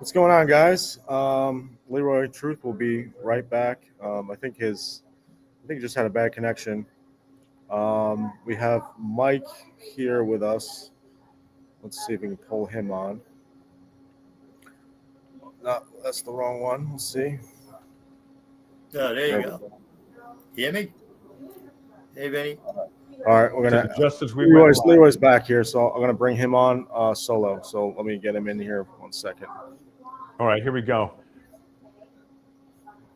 What's going on, guys? Leroy Truth will be right back. I think he just had a bad connection. We have Mike here with us. Let's see if we can pull him on. No, that's the wrong one. Let's see. Oh, there you go. You hear me? Hey, Benny. All right, we're gonna. Just as we went live. Leroy's back here, so I'm gonna bring him on solo. So let me get him in here 1 second. All right, here we go.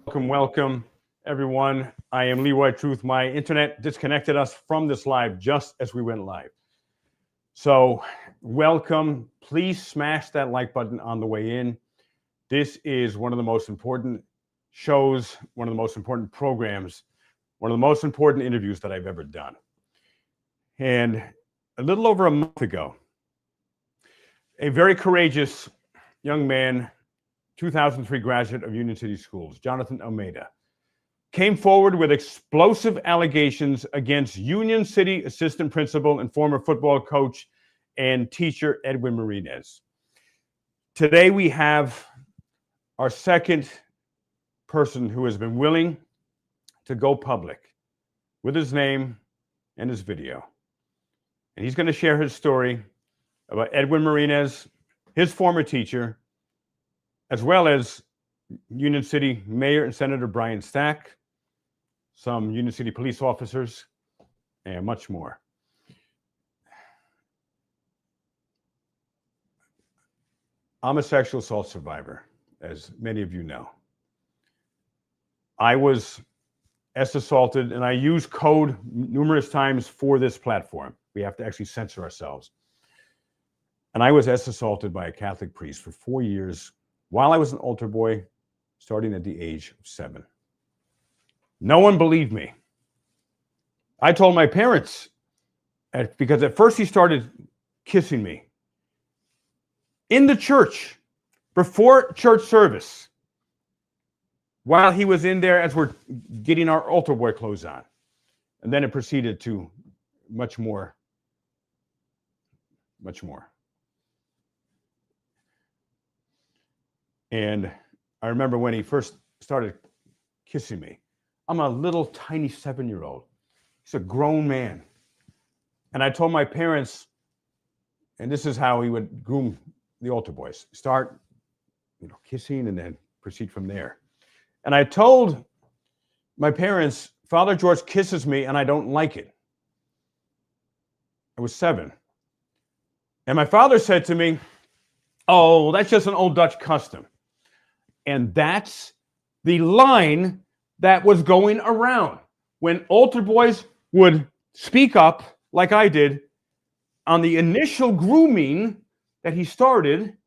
Welcome, everyone. I am Leroy Truth. My internet disconnected us from this live just as we went live. So welcome. Please smash that like button on the way in. This is one of the most important shows, one of the most important programs, one of the most important interviews that I've ever done. And a little over a month ago, a very courageous young man, 2003 graduate of Union City Schools, Jonathan Almeida, came forward with explosive allegations against Union City assistant principal and former football coach and teacher Edwin Marinez. Today we have our second person who has been willing to go public with his name and his video. And he's going to share his story about Edwin Marinez, his former teacher, as well as Union City Mayor and Senator Brian Stack, some Union City police officers, and much more. I'm a sexual assault survivor, as many of you know. I was assaulted, and I use code numerous times for this platform. We have to actually censor ourselves. And I was assaulted by a Catholic priest for 4 years while I was an altar boy, starting at the age of 7. No one believed me. I told my parents, because at first he started kissing me in the church, before church service, while he was in there as we're getting our altar boy clothes on. And then it proceeded to much more. And I remember when he first started kissing me. I'm a little tiny 7-year-old. He's a grown man. And I told my parents, and this is how he would groom the altar boys. Start, kissing and then proceed from there. And I told my parents, Father George kisses me and I don't like it. I was 7. And my father said to me, "Oh, that's just an old Dutch custom." And that's the line that was going around. When altar boys would speak up, like I did, on the initial grooming that he started,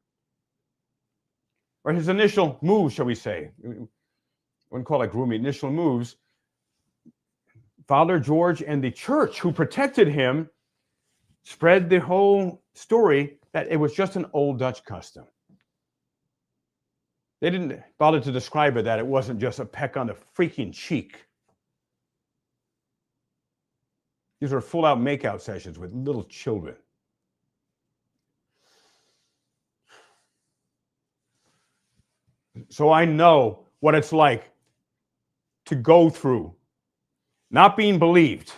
or his initial moves, shall we say. I wouldn't call it grooming, initial moves. Father George and the church who protected him spread the whole story that it was just an old Dutch custom. They didn't bother to describe it that it wasn't just a peck on the freaking cheek. These were full-out makeout sessions with little children. So I know what it's like to go through not being believed.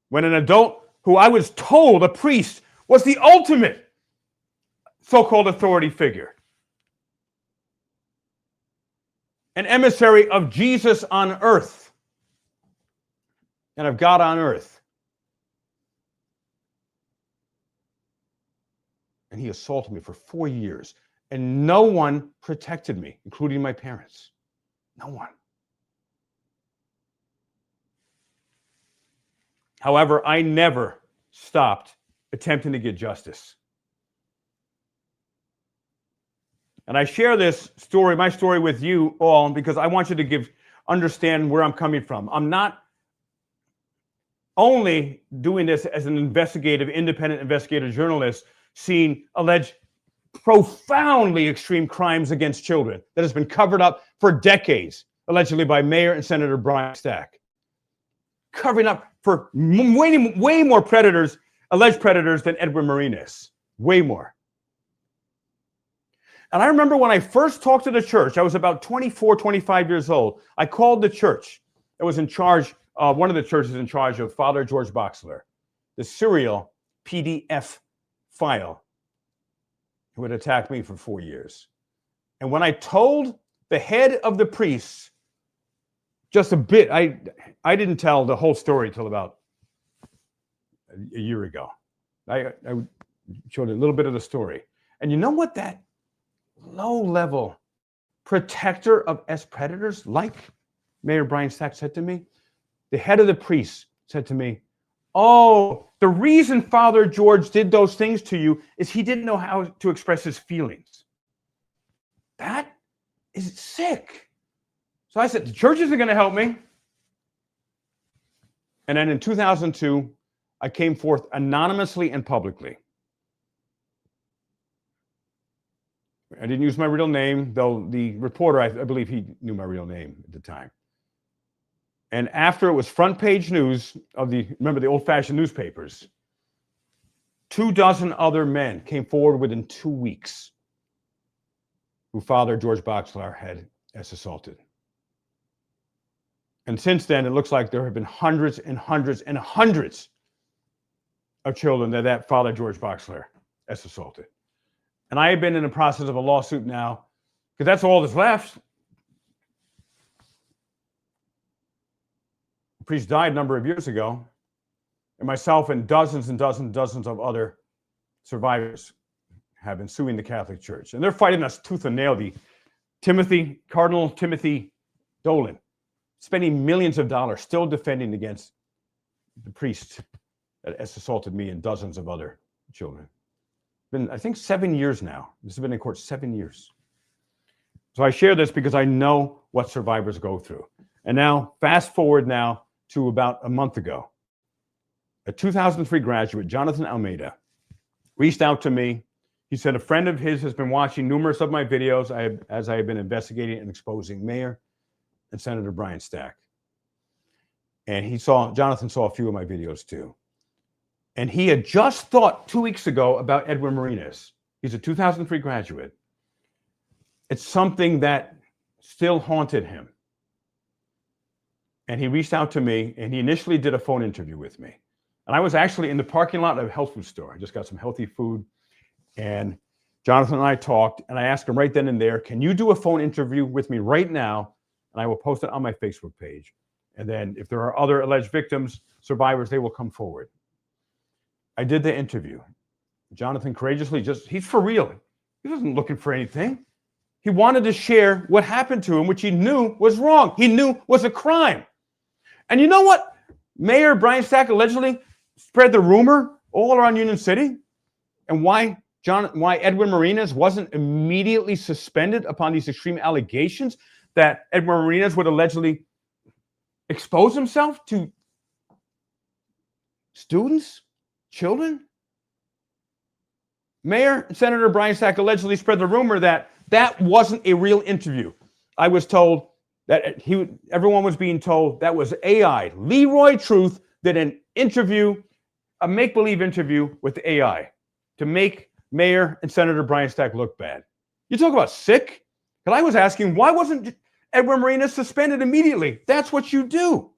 When an adult who I was told, a priest, was the ultimate so-called authority figure, an emissary of Jesus on earth and of God on earth. And he assaulted me for 4 years, and no one protected me, including my parents. No one. However, I never stopped attempting to get justice. And I share this story, my story, with you all because I want you to understand where I'm coming from. I'm not only doing this as an independent investigative journalist, seeing alleged profoundly extreme crimes against children that has been covered up for decades, allegedly by Mayor and Senator Brian Stack. Covering up for way more predators, alleged predators, than Edwin Marinez. Way more. And I remember when I first talked to the church, I was about 24, 25 years old. I called the church that was in charge, one of the churches in charge of Father George Boxler, the serial PDF file who had attacked me for 4 years. And when I told the head of the priests just a bit, I didn't tell the whole story till about a year ago. I showed a little bit of the story. And you know what that low-level protector of predators like Mayor Brian Stack said to me? The head of the priests said to me, oh, the reason Father George did those things to you is he didn't know how to express his feelings. That is sick. So I said, the church isn't going to help me. And then in 2002, I came forth anonymously and publicly. I didn't use my real name, though the reporter, I believe he knew my real name at the time. And after it was front page news of remember the old-fashioned newspapers, 24 other men came forward within 2 weeks who Father George Boxler had assaulted. And since then, it looks like there have been hundreds and hundreds and hundreds of children that Father George Boxler has assaulted. And I have been in the process of a lawsuit now, because that's all that's left. The priest died a number of years ago, and myself and dozens of other survivors have been suing the Catholic Church. And they're fighting us tooth and nail. Cardinal Timothy Dolan, spending millions of dollars still defending against the priest that has assaulted me and dozens of other children. Been, I think, 7 years now. This has been in court 7 years. So I share this because I know what survivors go through. And now, fast forward now to about a month ago. A 2003 graduate, Jonathan Almeida, reached out to me. He said a friend of his has been watching numerous of my videos as I have been investigating and exposing Mayor and Senator Brian Stack. And Jonathan saw a few of my videos too. And he had just thought 2 weeks ago about Edwin Marinas. He's a 2003 graduate. It's something that still haunted him. And he reached out to me, and he initially did a phone interview with me. And I was actually in the parking lot of a health food store. I just got some healthy food. And Jonathan and I talked, and I asked him right then and there, can you do a phone interview with me right now? And I will post it on my Facebook page. And then if there are other alleged victims, survivors, they will come forward. I did the interview. Jonathan courageously he's for real. He wasn't looking for anything. He wanted to share what happened to him, which he knew was wrong. He knew was a crime. And you know what? Mayor Brian Stack allegedly spread the rumor all around Union City, and why Edwin Marinas wasn't immediately suspended upon these extreme allegations that Edwin Marinas would allegedly expose himself to students, children. Mayor and Senator Brian Stack allegedly spread the rumor that wasn't a real interview. I was told that everyone was being told that was AI. Leroy Truth did an interview, a make-believe interview with AI to make Mayor and Senator Brian Stack look bad. You talk about sick? Because I was asking, why wasn't Edwin Marinas suspended immediately? That's what you do.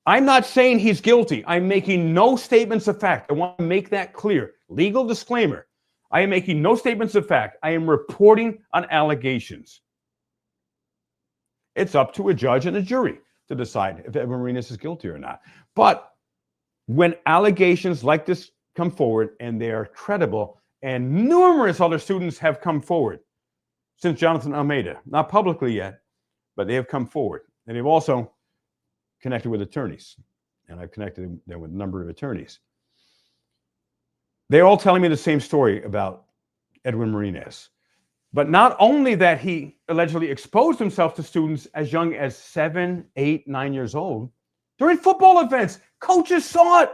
I'm not saying he's guilty. I'm making no statements of fact. I want to make that clear. Legal disclaimer. I am making no statements of fact. I am reporting on allegations. It's up to a judge and a jury to decide if Edwin Marinas is guilty or not. But when allegations like this come forward and they are credible, and numerous other students have come forward since Jonathan Almeida, not publicly yet, but they have come forward. And they've also connected with attorneys, and I've connected them with a number of attorneys. They're all telling me the same story about Edwin Marinas. But not only that he allegedly exposed himself to students as young as 7, 8, 9 years old, during football events, coaches saw it,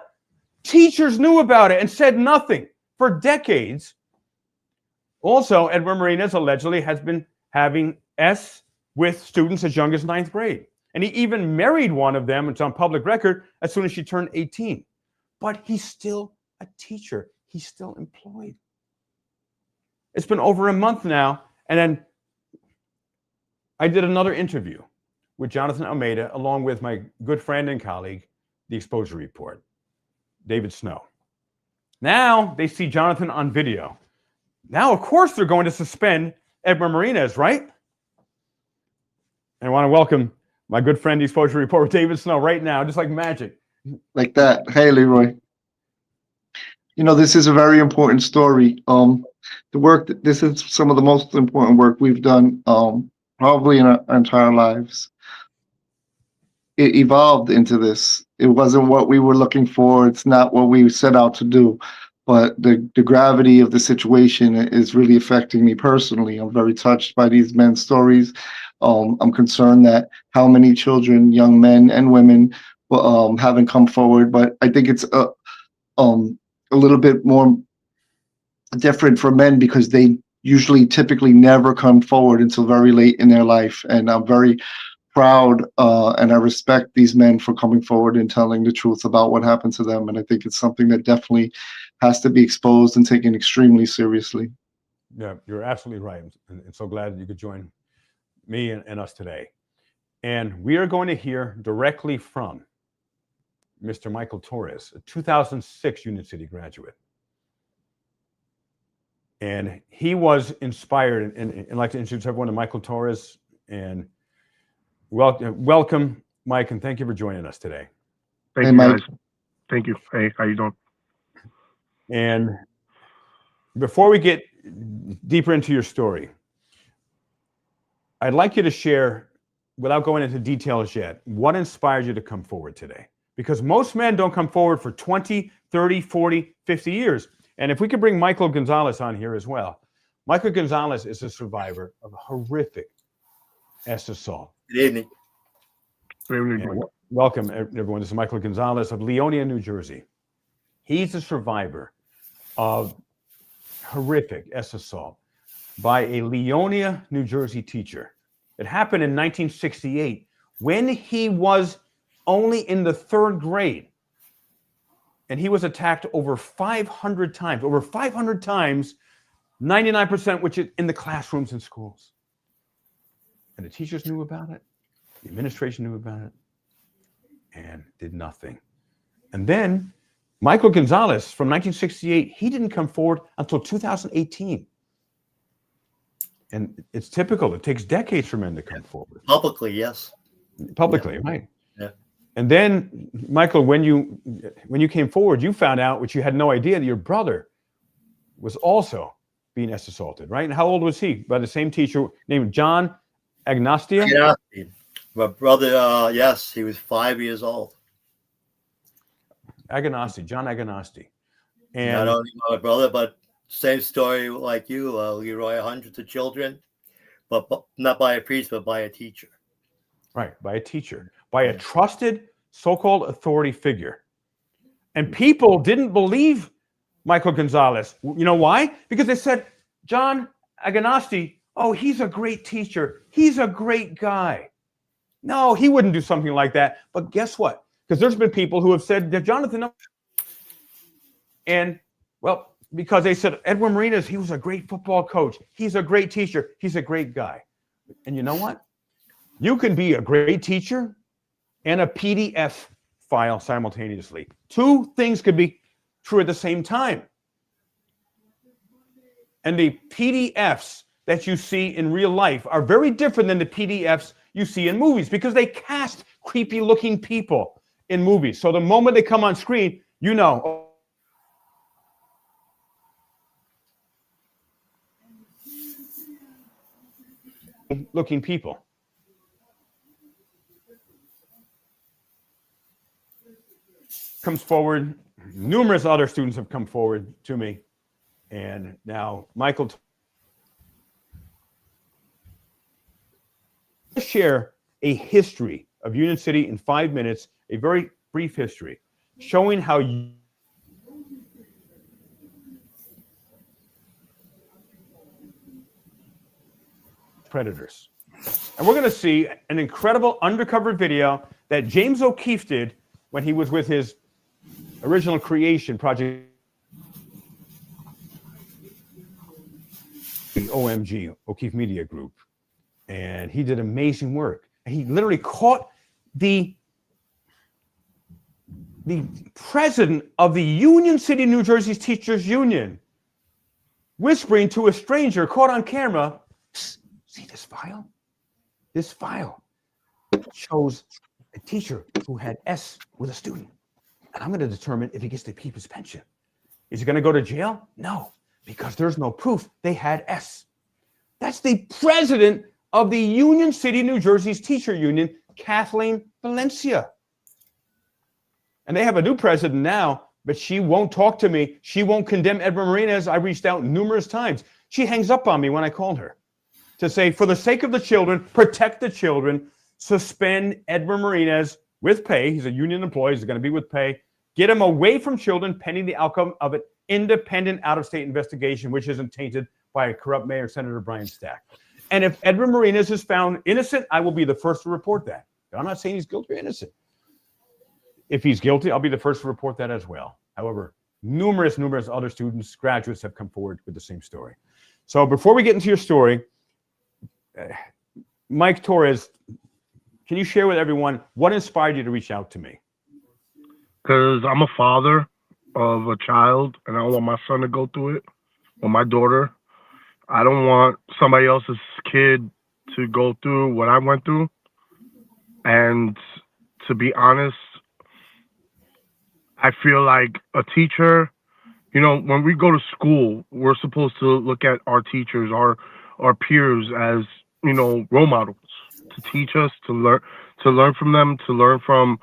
teachers knew about it and said nothing for decades. Also, Edwin Marinas allegedly has been having with students as young as 9th grade. And he even married one of them, it's on public record, as soon as she turned 18. But he's still a teacher. He's still employed. It's been over a month now. And then I did another interview with Jonathan Almeida, along with my good friend and colleague, the Exposure Report, David Snow. Now they see Jonathan on video. Now, of course, they're going to suspend Edwin Martinez, right? And I want to welcome my good friend, the Exposure Reporter, David Snow, right now, just like magic. Like that. Hey, Leroy. You know, this is a very important story. This is some of the most important work we've done, probably in our entire lives. It evolved into this. It wasn't what we were looking for. It's not what we set out to do. But the gravity of the situation is really affecting me personally. I'm very touched by these men's stories. I'm concerned that how many children, young men and women, haven't come forward. But I think it's a little bit more different for men because they typically never come forward until very late in their life. And I'm very proud and I respect these men for coming forward and telling the truth about what happened to them. And I think it's something that definitely has to be exposed and taken extremely seriously. Yeah, you're absolutely right. And so glad that you could join me and us today. And we are going to hear directly from Mr. Michael Torres, a 2006 Union City graduate. And he was inspired, and I'd like to introduce everyone to Michael Torres. And welcome, Mike, and thank you for joining us today. Thank you, Mike. guys. Thank you. Hey, how you doing? And before we get deeper into your story, I'd like you to share, without going into details yet, what inspired you to come forward today? Because most men don't come forward for 20, 30, 40, 50 years. And if we could bring Michael Gonzalez on here as well. Michael Gonzalez is a survivor of a horrific S assault. Good evening. Welcome, everyone. This is Michael Gonzalez of Leonia, New Jersey. He's a survivor of horrific S assault by a Leonia, New Jersey teacher. It happened in 1968 when he was only in the 3rd grade. And he was attacked over 500 times, 99%, which is in the classrooms and schools. And the teachers knew about it. The administration knew about it and did nothing. And then Michael Gonzalez from 1968, he didn't come forward until 2018. And it's typical. It takes decades for men to come forward. Publicly, yes. Publicly, right? Yeah. And then, Michael, when you came forward, you found out, which you had no idea, that your brother was also being S assaulted, right? And how old was he? By the same teacher named John Agnostia? Yeah. My brother, yes, he was 5 years old. Agnosti, John Agnosti. And Not only my brother, but same story like you, Leroy, hundreds of children, but not by a priest, but by a teacher. Right, by a teacher, by a trusted so-called authority figure. And people didn't believe Michael Gonzalez. You know why? Because they said, John Agnosti, oh, he's a great teacher. He's a great guy. No, he wouldn't do something like that. But guess what? Because there's been people who have said that Jonathan, and well, because they said Edwin Martinez, he was a great football coach. He's a great teacher. He's a great guy. And you know what? You can be a great teacher and a PDF file simultaneously. Two things could be true at the same time. And the PDFs that you see in real life are very different than the PDFs you see in movies because they cast creepy looking people in movies. So the moment they come on screen, you know, looking people. Comes forward. Numerous other students have come forward to me. And now Michael, share a history of Union City in 5 minutes, a very brief history, showing how predators. And we're going to see an incredible undercover video that James O'Keefe did when he was with his original creation project. the OMG, O'Keefe Media Group. And he did amazing work. And he literally caught the president of the Union City, New Jersey's Teachers Union whispering to a stranger caught on camera, see this file? This file shows a teacher who had S with a student. And I'm going to determine if he gets to keep his pension. Is he going to go to jail? No, because there's no proof they had S. That's the president of the Union City, New Jersey's teacher union, Kathleen Valencia. And they have a new president now, but she won't talk to me. She won't condemn Edward Marinas. I reached out numerous times. She hangs up on me when I called her to say, for the sake of the children, protect the children, suspend Edward Marinas with pay. He's a union employee. He's going to be with pay. Get him away from children pending the outcome of an independent out-of-state investigation, which isn't tainted by a corrupt mayor, Senator Brian Stack. And if Edward Marinas is found innocent, I will be the first to report that. I'm not saying he's guilty or innocent. If he's guilty, I'll be the first to report that as well. However, numerous other students, graduates have come forward with the same story. So before we get into your story, Mike Torres, can you share with everyone what inspired you to reach out to me? Because I'm a father of a child, and I don't want my son to go through it, or my daughter. I don't want somebody else's kid to go through what I went through. And to be honest, I feel like a teacher, you know, when we go to school, we're supposed to look at our teachers, our peers as, you know, role models to teach us, to learn from them, to learn from,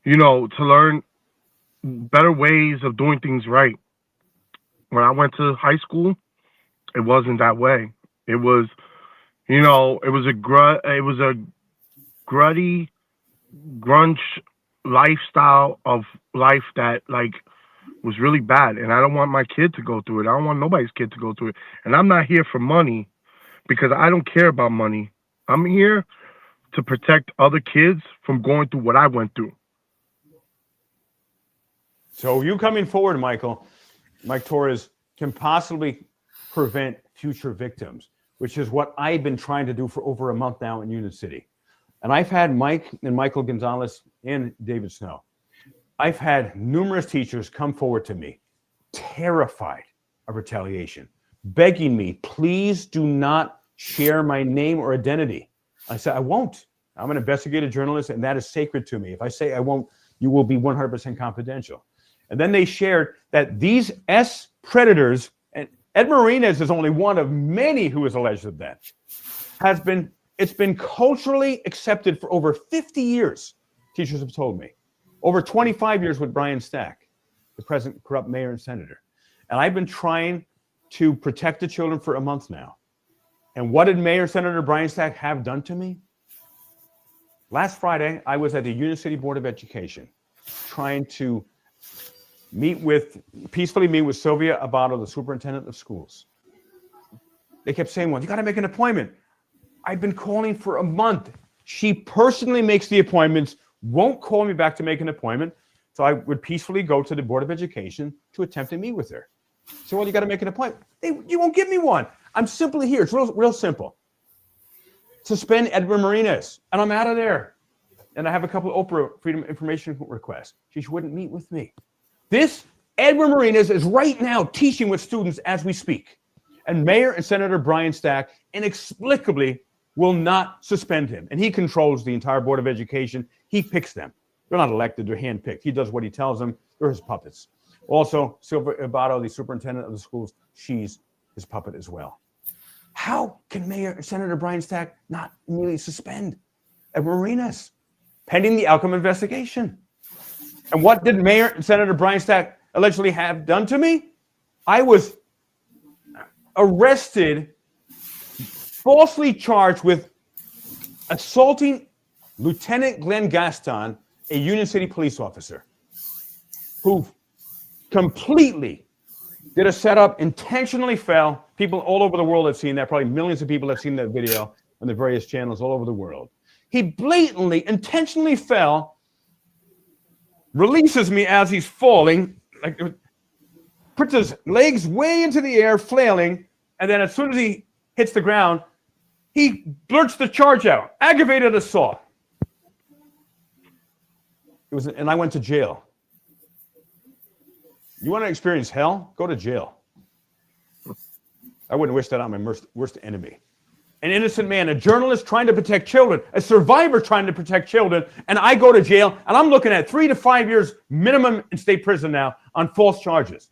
you know, to learn better ways of doing things right. When I went to high school, it wasn't that way. It was, you know, it was a gruddy, grunge lifestyle of life that like was really bad. And I don't want my kid to go through it. I don't want nobody's kid to go through it. And I'm not here for money because I don't care about money. I'm here to protect other kids from going through what I went through. So you coming forward, Mike Torres, can possibly prevent future victims, which is what I've been trying to do for over a month now in Union City. And I've had Mike and Michael Gonzalez and David Snow. I've had numerous teachers come forward to me, terrified of retaliation, begging me, please do not share my name or identity. I said, I won't. I'm an investigative journalist, and that is sacred to me. If I say I won't, you will be 100% confidential. And then they shared that these S predators, and Ed Marinas is only one of many who is alleged of that, it's been culturally accepted for over 50 years, teachers have told me. Over 25 years with Brian Stack, the present corrupt mayor and senator. And I've been trying to protect the children for a month now. And what did Mayor Senator Brian Stack have done to me? Last Friday, I was at the Union City Board of Education trying to peacefully meet with Sylvia Abato, the superintendent of schools. They kept saying, well, you got to make an appointment. I've been calling for a month. She personally makes the appointments, won't call me back to make an appointment. So I would peacefully go to the Board of Education to attempt to meet with her. So, well, you got to make an appointment. You won't give me one. I'm simply here. It's real simple. Suspend Edward Marinas, and I'm out of there. And I have a couple of Oprah Freedom of Information requests. She wouldn't meet with me. This Edward Marinas is right now teaching with students as we speak. And Mayor and Senator Brian Stack inexplicably will not suspend him. And he controls the entire Board of Education. He picks them. They're not elected, they're handpicked. He does what he tells them. They're his puppets. Also, Sylvia Abato, the superintendent of the schools, she's his puppet as well. How can Mayor and Senator Brian Stack not immediately suspend Edward Marinas pending the outcome investigation? And what did Mayor and Senator Brian Stack allegedly have done to me? I was arrested, falsely charged with assaulting Lieutenant Glenn Gaston, a Union City police officer, who completely did a setup, intentionally fell. People all over the world have seen that. Probably millions of people have seen that video on the various channels all over the world. He blatantly, intentionally fell, releases me as he's falling, like puts his legs way into the air, flailing, and then as soon as he hits the ground, he blurts the charge out, aggravated assault. And I went to jail. You want to experience hell? Go to jail. I wouldn't wish that on my worst enemy. An innocent man, a journalist trying to protect children, a survivor trying to protect children, and I go to jail, and I'm looking at 3 to 5 years minimum in state prison now on false charges.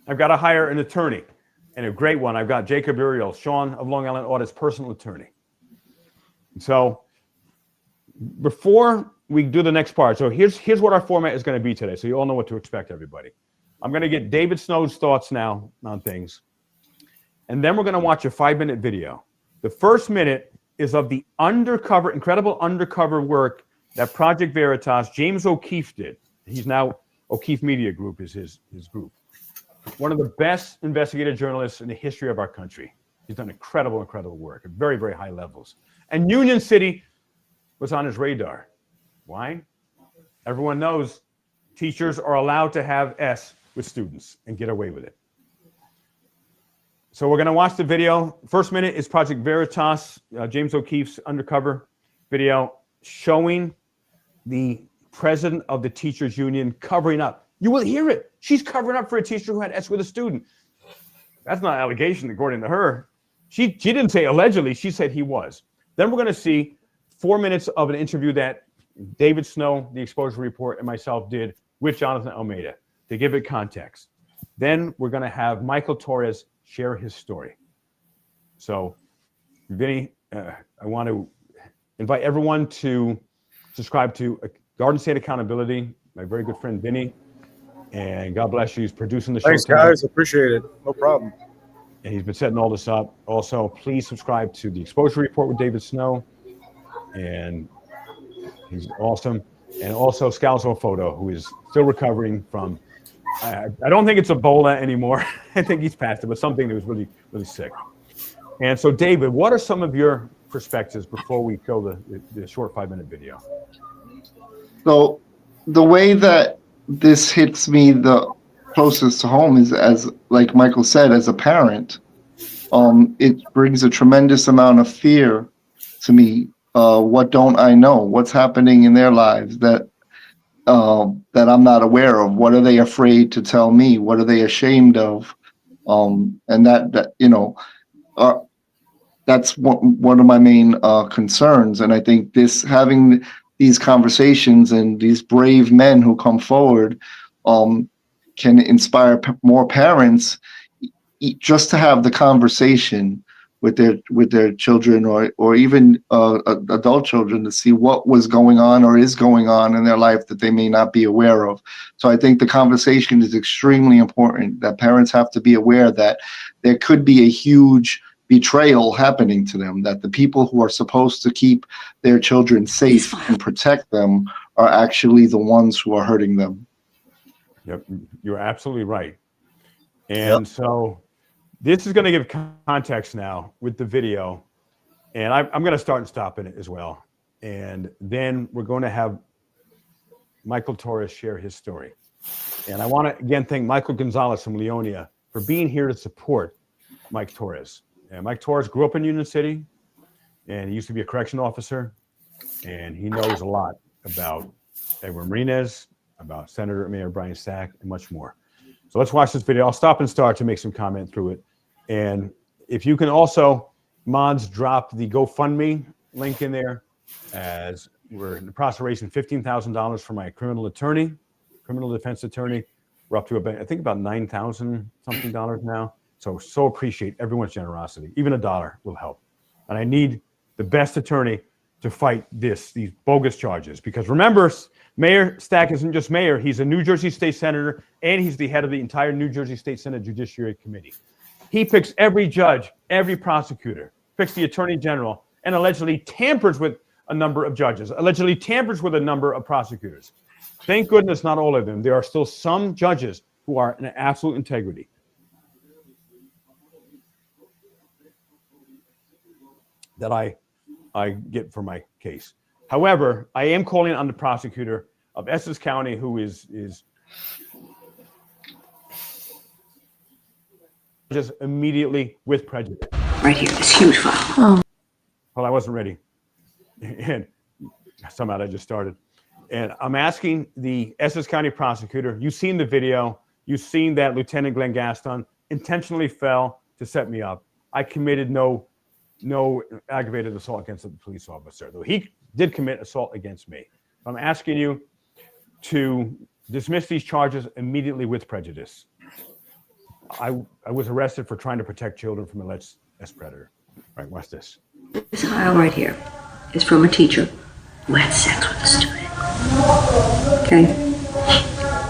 I've got to hire an attorney, and a great one. I've got Jacob Uriel, Sean of Long Island Audit's personal attorney. So before we do the next part, so here's what our format is going to be today, so you all know what to expect, everybody. I'm going to get David Snow's thoughts now on things, and then we're going to watch a 5-minute video. The first minute is of the incredible undercover work that Project Veritas, James O'Keefe did. He's now, O'Keefe Media Group is his group. One of the best investigative journalists in the history of our country. He's done incredible work at very, very high levels. And Union City was on his radar. Why? Everyone knows teachers are allowed to have S with students and get away with it. So we're going to watch the video. First minute is Project Veritas, James O'Keefe's undercover video showing the president of the teachers union covering up. You will hear it. She's covering up for a teacher who had S with a student. That's not an allegation, according to her. She didn't say allegedly. She said he was. Then we're going to see 4 minutes of an interview that David Snow, the Exposure Report, and myself did with Jonathan Almeida to give it context. Then we're going to have Michael Torres share his story. So, Vinny, I want to invite everyone to subscribe to Garden State Accountability, my very good friend Vinny. And God bless you. He's producing the show. Thanks, guys. Appreciate it. No problem. And he's been setting all this up. Also, please subscribe to the Exposure Report with David Snow. And he's awesome. And also Scalzo Photo, who is still recovering from, I don't think it's Ebola anymore. I think he's past it, but something that was really, really sick. And so, David, what are some of your perspectives before we show the short 5-minute video? So the way that this hits me the closest to home is, as like Michael said, as a parent, it brings a tremendous amount of fear to me. What don't I know? What's happening in their lives that I'm not aware of? What are they afraid to tell me? What are they ashamed of? And that that's one of my main concerns. And I think having these conversations and these brave men who come forward can inspire more parents just to have the conversation with their children or even adult children to see what was going on or is going on in their life that they may not be aware of. So I think the conversation is extremely important, that parents have to be aware that there could be a huge betrayal happening to them, that the people who are supposed to keep their children safe and protect them are actually the ones who are hurting them. Yep, you're absolutely right. And so this is going to give context now with the video, and I'm going to start and stop in it as well. And then we're going to have Michael Torres share his story. And I want to again thank Michael Gonzalez from Leonia for being here to support Mike Torres. And Mike Torres grew up in Union City, and he used to be a correction officer, and he knows a lot about Edward Marinez, about Senator Mayor Brian Stack, and much more. So let's watch this video. I'll stop and start to make some comment through it. And if you can also, mods, drop the GoFundMe link in there, as we're in the process of raising $15,000 for my criminal defense attorney. We're up to about, I think about $9,000 something now. So appreciate everyone's generosity. Even $1 will help. And I need the best attorney to fight these bogus charges. Because remember, Mayor Stack isn't just mayor. He's a New Jersey State Senator, and he's the head of the entire New Jersey State Senate Judiciary Committee. He picks every judge, every prosecutor, picks the attorney general, and allegedly tampers with a number of judges, allegedly tampers with a number of prosecutors. Thank goodness not all of them. There are still some judges who are in absolute integrity. That I get for my case. However, I am calling on the prosecutor of Essex County, who is just immediately with prejudice. Right here, this huge file. Well, I wasn't ready. And somehow I just started. And I'm asking the Essex County prosecutor, you've seen the video, you've seen that Lieutenant Glenn Gaston intentionally fell to set me up. I committed no aggravated assault against the police officer, though he did commit assault against me. I'm asking you to dismiss these charges immediately with prejudice. I was arrested for trying to protect children from alleged predator. All right, watch this. This file right here is from a teacher who had sex with a student. Okay?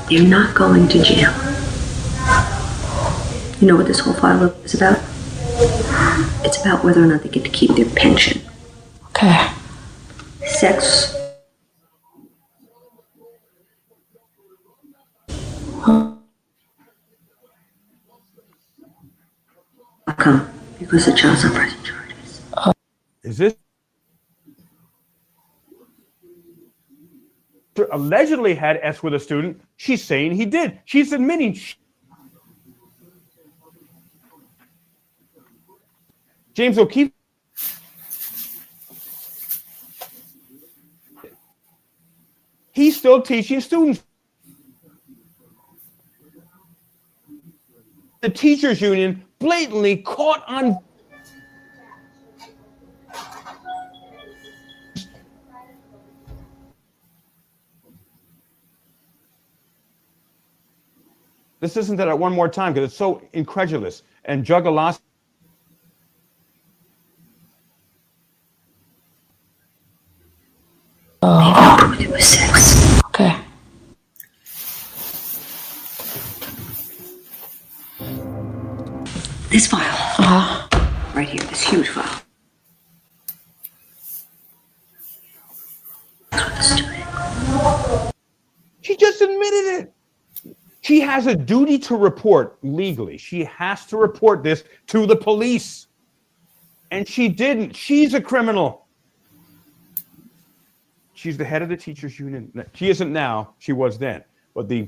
You're not going to jail. You know what this whole file is about? It's about whether or not they get to keep their pension. Okay. Sex. How come? Because of child suppression charges. Is this allegedly had S with a student? She's saying he did. She's admitting. James O'Keefe. He's still teaching students. The teachers union blatantly caught on. This isn't that one more time because it's so incredulous. And Juggalo. It was sex. Okay. This file. Right here, this huge file. She just admitted it. She has a duty to report legally. She has to report this to the police. And she didn't. She's a criminal. She's the head of the teachers union. She isn't now. She was then. But the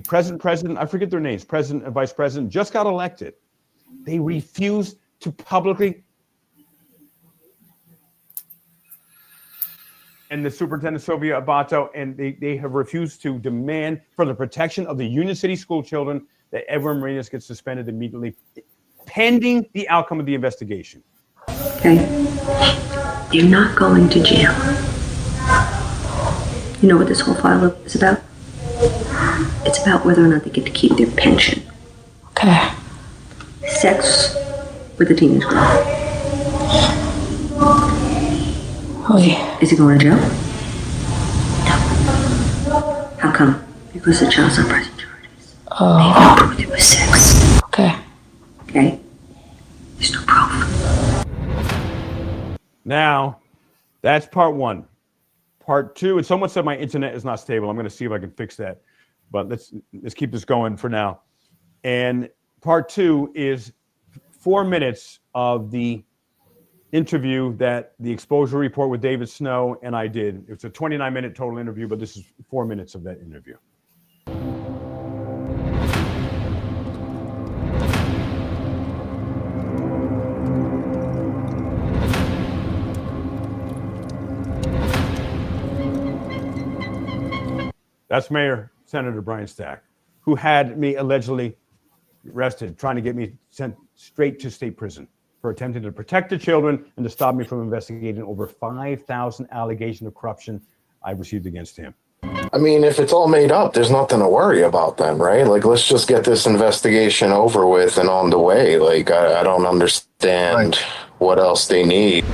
president, I forget their names, president and vice president, just got elected. They refused to publicly. And the superintendent, Sylvia Abato, and they have refused to demand for the protection of the Union City school children that Edward Marinas gets suspended immediately, pending the outcome of the investigation. Okay? You're not going to jail. You know what this whole file is about? It's about whether or not they get to keep their pension. Okay. Sex with a teenage girl. Okay. Is he going to jail? No. How come? Because of child suppression charges. Maybe it was sex. Okay. Okay? There's no proof. Now, that's part one. Part two, and someone said my internet is not stable. I'm going to see if I can fix that. But let's keep this going for now. And part two is 4 minutes of the interview that the exposure report with David Snow and I did. It's a 29-minute total interview, but this is 4 minutes of that interview. That's Senator Brian Stack, who had me allegedly arrested, trying to get me sent straight to state prison for attempting to protect the children and to stop me from investigating over 5,000 allegations of corruption I received against him. I mean, if it's all made up, there's nothing to worry about then, right? Like, let's just get this investigation over with and on the way. Like, I don't understand what else they need.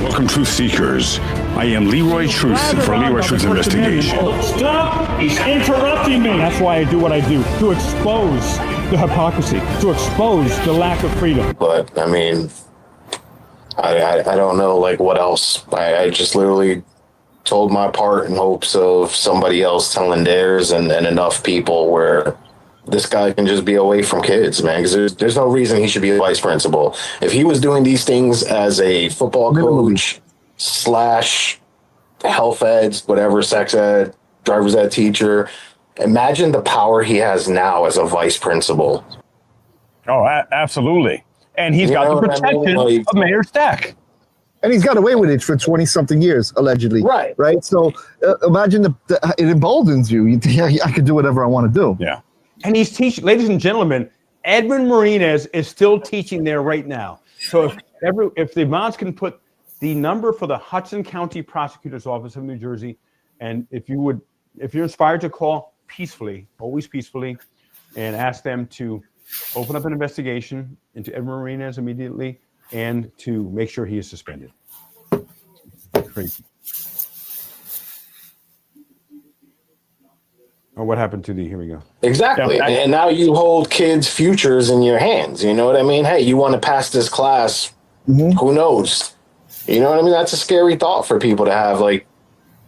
Welcome, Truth Seekers. I am Leroy Truth for Leroy Truth Investigation. Stop! He's interrupting me! That's why I do what I do, to expose the hypocrisy, to expose the lack of freedom. But, I mean, I don't know, like, what else. I just literally told my part in hopes of somebody else telling theirs and enough people where this guy can just be away from kids, man, because there's no reason he should be a vice principal. If he was doing these things as a football coach / health eds, whatever, sex ed, driver's ed teacher, imagine the power he has now as a vice principal. Oh, absolutely. And he's got the protection of Mayor Stack. And he's got away with it for 20-something years, allegedly. Right. Right? So imagine it emboldens you. You think, yeah, I can do whatever I want to do. Yeah. And he's teaching, ladies and gentlemen, Edwin Marinez is still teaching there right now. So if the Mons can put the number for the Hudson County Prosecutor's Office of New Jersey, and if you're inspired to call peacefully, always peacefully, and ask them to open up an investigation into Edwin Marinez immediately and to make sure he is suspended. Crazy. Oh, what happened to here we go. Exactly. Yeah, and now you hold kids' futures in your hands. You know what I mean? Hey, you want to pass this class? Who knows? You know what I mean? That's a scary thought for people to have. Like,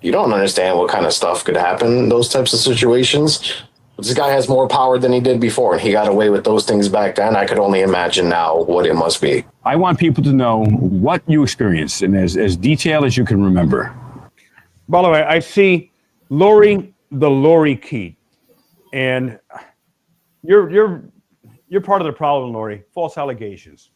you don't understand what kind of stuff could happen in those types of situations. This guy has more power than he did before, and he got away with those things back then. I could only imagine now what it must be. I want people to know what you experienced, and as detailed as you can remember. By the way, I see Lori Keat, and you're part of the problem, Lori. False allegations.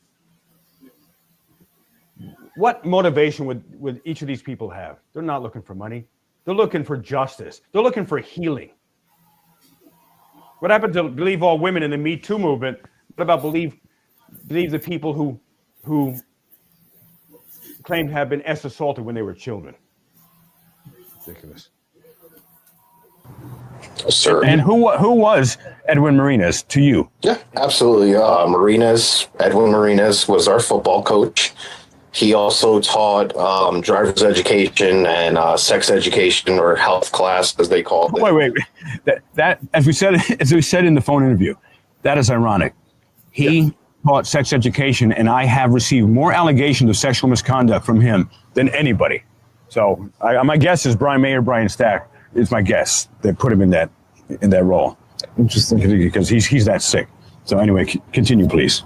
What motivation would each of these people have? They're not looking for money. They're looking for justice. They're looking for healing. What happened to believe all women in the Me Too movement? What about believe the people who claim to have been assaulted when they were children? Ridiculous. Sir. And who was Edwin Marinez to you? Yeah, absolutely. Edwin Marinez was our football coach. He also taught driver's education and sex education, or health class, as they call it. Wait. That as we said in the phone interview, that is ironic. He taught sex education, and I have received more allegations of sexual misconduct from him than anybody. So my guess is Brian Stack is my guess that put him in that role. Interesting, because he's that sick. So anyway, continue, please.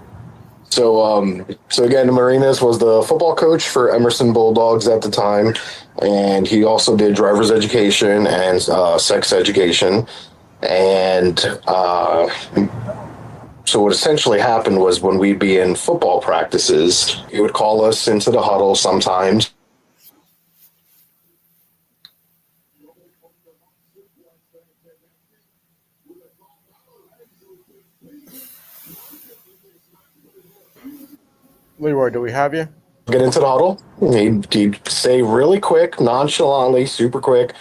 So again, Marinez was the football coach for Emerson Bulldogs at the time, and he also did driver's education and sex education. And so what essentially happened was, when we'd be in football practices, he would call us into the huddle sometimes. Leroy, do we have you? Get into the huddle. He'd say really quick, nonchalantly, super quick.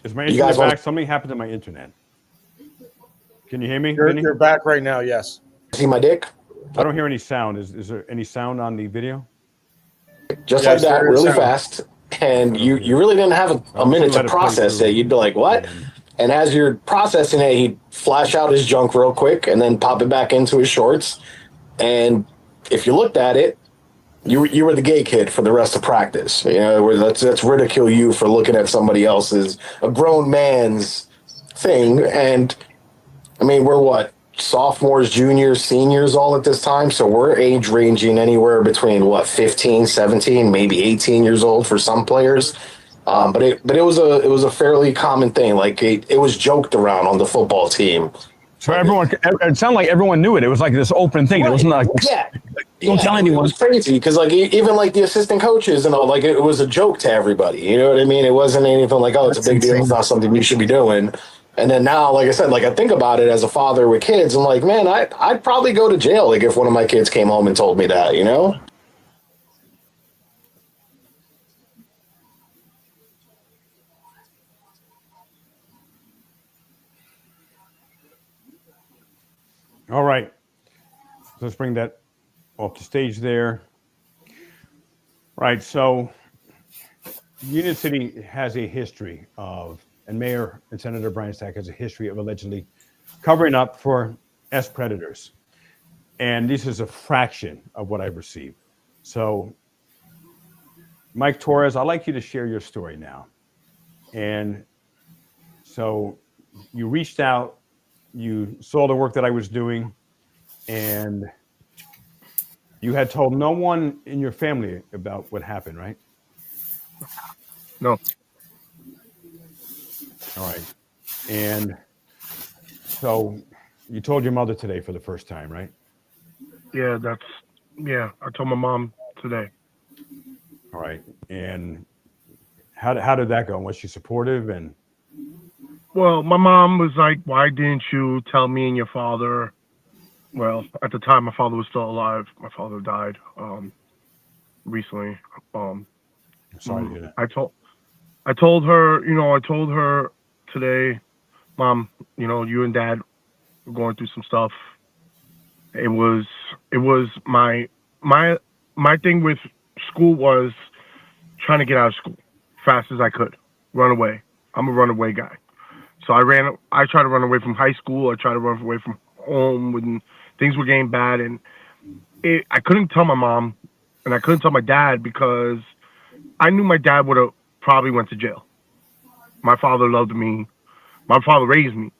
Is my internet back? Something happened to my internet. Can you hear me? You're back right now, yes. See my dick? I don't hear any sound. Is there any sound on the video? Just like that, really fast. And you really didn't have a minute to process it. You'd be like, what? And as you're processing it, he'd flash out his junk real quick and then pop it back into his shorts. And if you looked at it, you were the gay kid for the rest of practice. You know, let's ridicule you for looking at somebody else's, a grown man's thing. And I mean, we're what, sophomores, juniors, seniors all at this time. So we're age ranging anywhere between 15, 17, maybe 18 years old for some players. But it was a fairly common thing. Like it was joked around on the football team. So it sounded like everyone knew it. It was like this open thing. Right. It wasn't like, don't tell anyone. It was crazy because even like the assistant coaches and all, like it was a joke to everybody. You know what I mean? It wasn't anything like, oh, it's a big deal. It's not something you should be doing. And then now, like I said, like I think about it as a father with kids. I'm like, man, I'd probably go to jail like if one of my kids came home and told me that, you know? All right. So let's bring that off the stage there. Right. So Union City has a history of, and Mayor and Senator Brian Stack has a history of allegedly covering up for predators. And this is a fraction of what I've received. So, Mike Torres, I'd like you to share your story now. And so you reached out, you saw the work that I was doing, and you had told no one in your family about what happened, right? No. All right. And so you told your mother today for the first time, right? yeah, I told my mom today. All right. And how did that go? Was she supportive? And Well, my mom was like, "Why didn't you tell me and your father?" Well, at the time, my father was still alive. My father died recently. Um, I'm sorry to hear that. I told her, I told her today, Mom, you and Dad were going through some stuff. It was my thing with school was trying to get out of school fast as I could, run away. I'm a runaway guy. So I tried to run away from high school. I tried to run away from home when things were getting bad. And I couldn't tell my mom and I couldn't tell my dad because I knew my dad would have probably went to jail. My father loved me. My father raised me.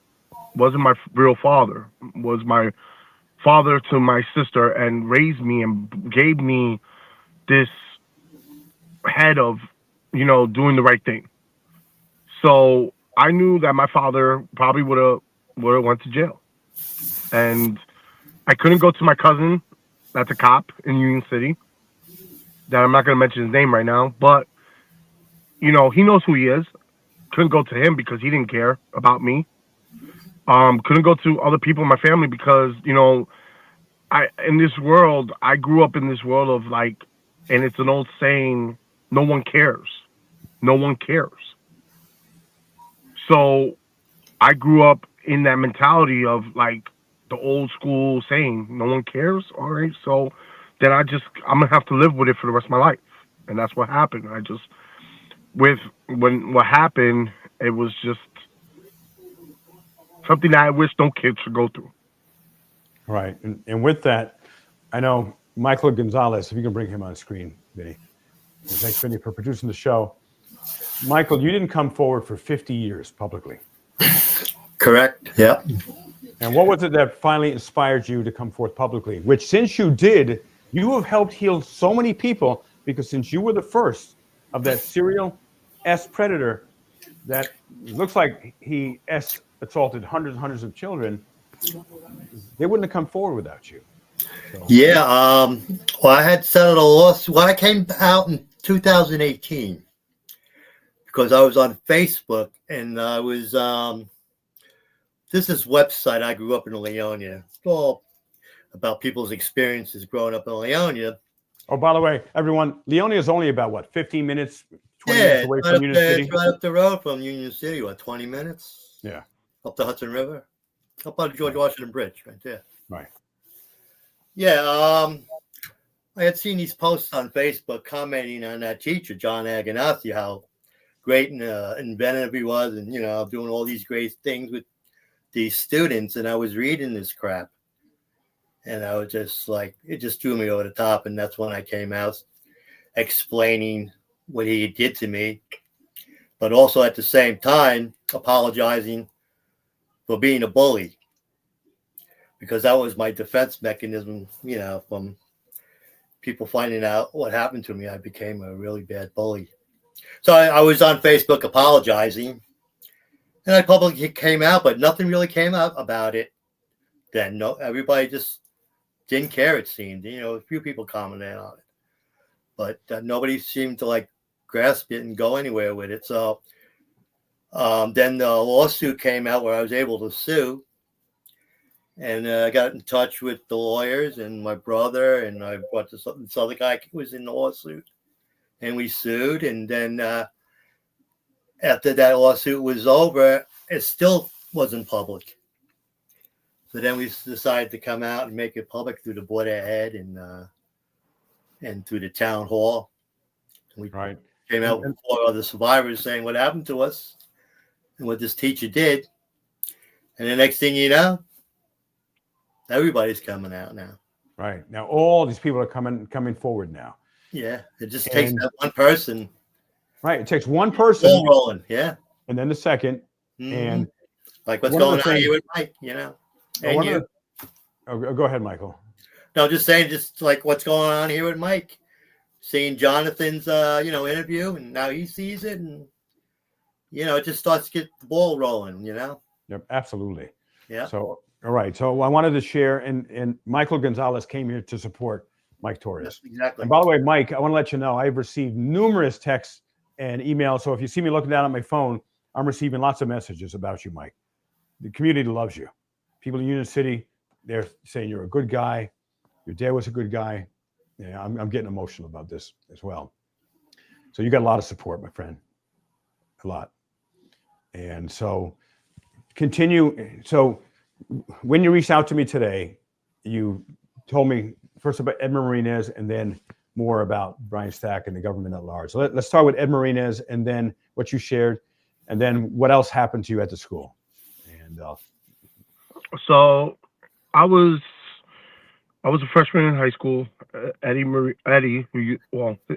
Wasn't my real father. Was my father to my sister and raised me and gave me this head of, doing the right thing. So I knew that my father probably would have went to jail. And I couldn't go to my cousin that's a cop in Union City. That I'm not going to mention his name right now, but he knows who he is. Couldn't go to him because he didn't care about me. Couldn't go to other people in my family because I grew up in this world of like, and it's an old saying, no one cares. No one cares. So I grew up in that mentality of like the old school saying, no one cares. All right. So then I'm going to have to live with it for the rest of my life. And that's what happened. When what happened, it was just something that I wish no kids should go through. All right. And with that, I know Michael Gonzalez, if you can bring him on screen, Vinny. And thanks, Vinny, for producing the show. Michael, you didn't come forward for 50 years publicly. Correct. Yeah. And what was it that finally inspired you to come forth publicly? Which, since you did, you have helped heal so many people because since you were the first of that serial S predator that looks like he S assaulted hundreds and hundreds of children, they wouldn't have come forward without you. So. Yeah. Well, I had settled a lawsuit. Well, I came out in 2018 because I was on Facebook and I was this is website. I grew up in Leonia. It's all about people's experiences growing up in Leonia. Oh, by the way, everyone, Leonia is only about, 15 minutes, 20 minutes away from Union City? It's right up the road from Union City, 20 minutes? Yeah. Up the Hudson River? Up by the George Washington Bridge, right there. Right. Yeah, I had seen these posts on Facebook commenting on that teacher, John Agonafty, how great and inventive he was and, doing all these great things with these students. And I was reading this crap. And I was just like, it just threw me over the top. And that's when I came out explaining what he did to me, but also at the same time apologizing for being a bully, because that was my defense mechanism, from people finding out what happened to me. I became a really bad bully. So I was on Facebook apologizing, and I publicly came out, but nothing really came out about it then. No, everybody just didn't care, it seemed. A few people commented on it, but nobody seemed to grasp it and go anywhere with it. So then the lawsuit came out where I was able to sue, and I got in touch with the lawyers and my brother, and I brought this other guy who was in the lawsuit, and we sued. And then after that lawsuit was over, it still wasn't public. So then we decided to come out and make it public through the Board of Ed and through the town hall. We came out with 4 other survivors saying what happened to us and what this teacher did. And the next thing you know, everybody's coming out now. Right. Now all these people are coming forward now. Yeah. It just takes that one person. Right. It takes one person. Ball rolling. Yeah. And then the second. Mm-hmm. And like what's going on here with Mike, And you. Go ahead, Michael. No, just saying, just like what's going on here with Mike. Seeing Jonathan's, interview, and now he sees it, and it just starts to get the ball rolling. Yep, absolutely. Yeah. So All right. So I wanted to share, and Michael Gonzalez came here to support Mike Torres. Yes, exactly. And by the way, Mike, I want to let you know I've received numerous texts and emails. So if you see me looking down at my phone, I'm receiving lots of messages about you, Mike. The community loves you. People in Union City, they're saying you're a good guy. Your dad was a good guy. Yeah, I'm getting emotional about this as well. So you got a lot of support, my friend. A lot. And so continue. So when you reached out to me today, you told me first about Ed Marinez and then more about Brian Stack and the government at large. So let's start with Ed Marinez and then what you shared, and then what else happened to you at the school. And So I was a freshman in high school. Eddie,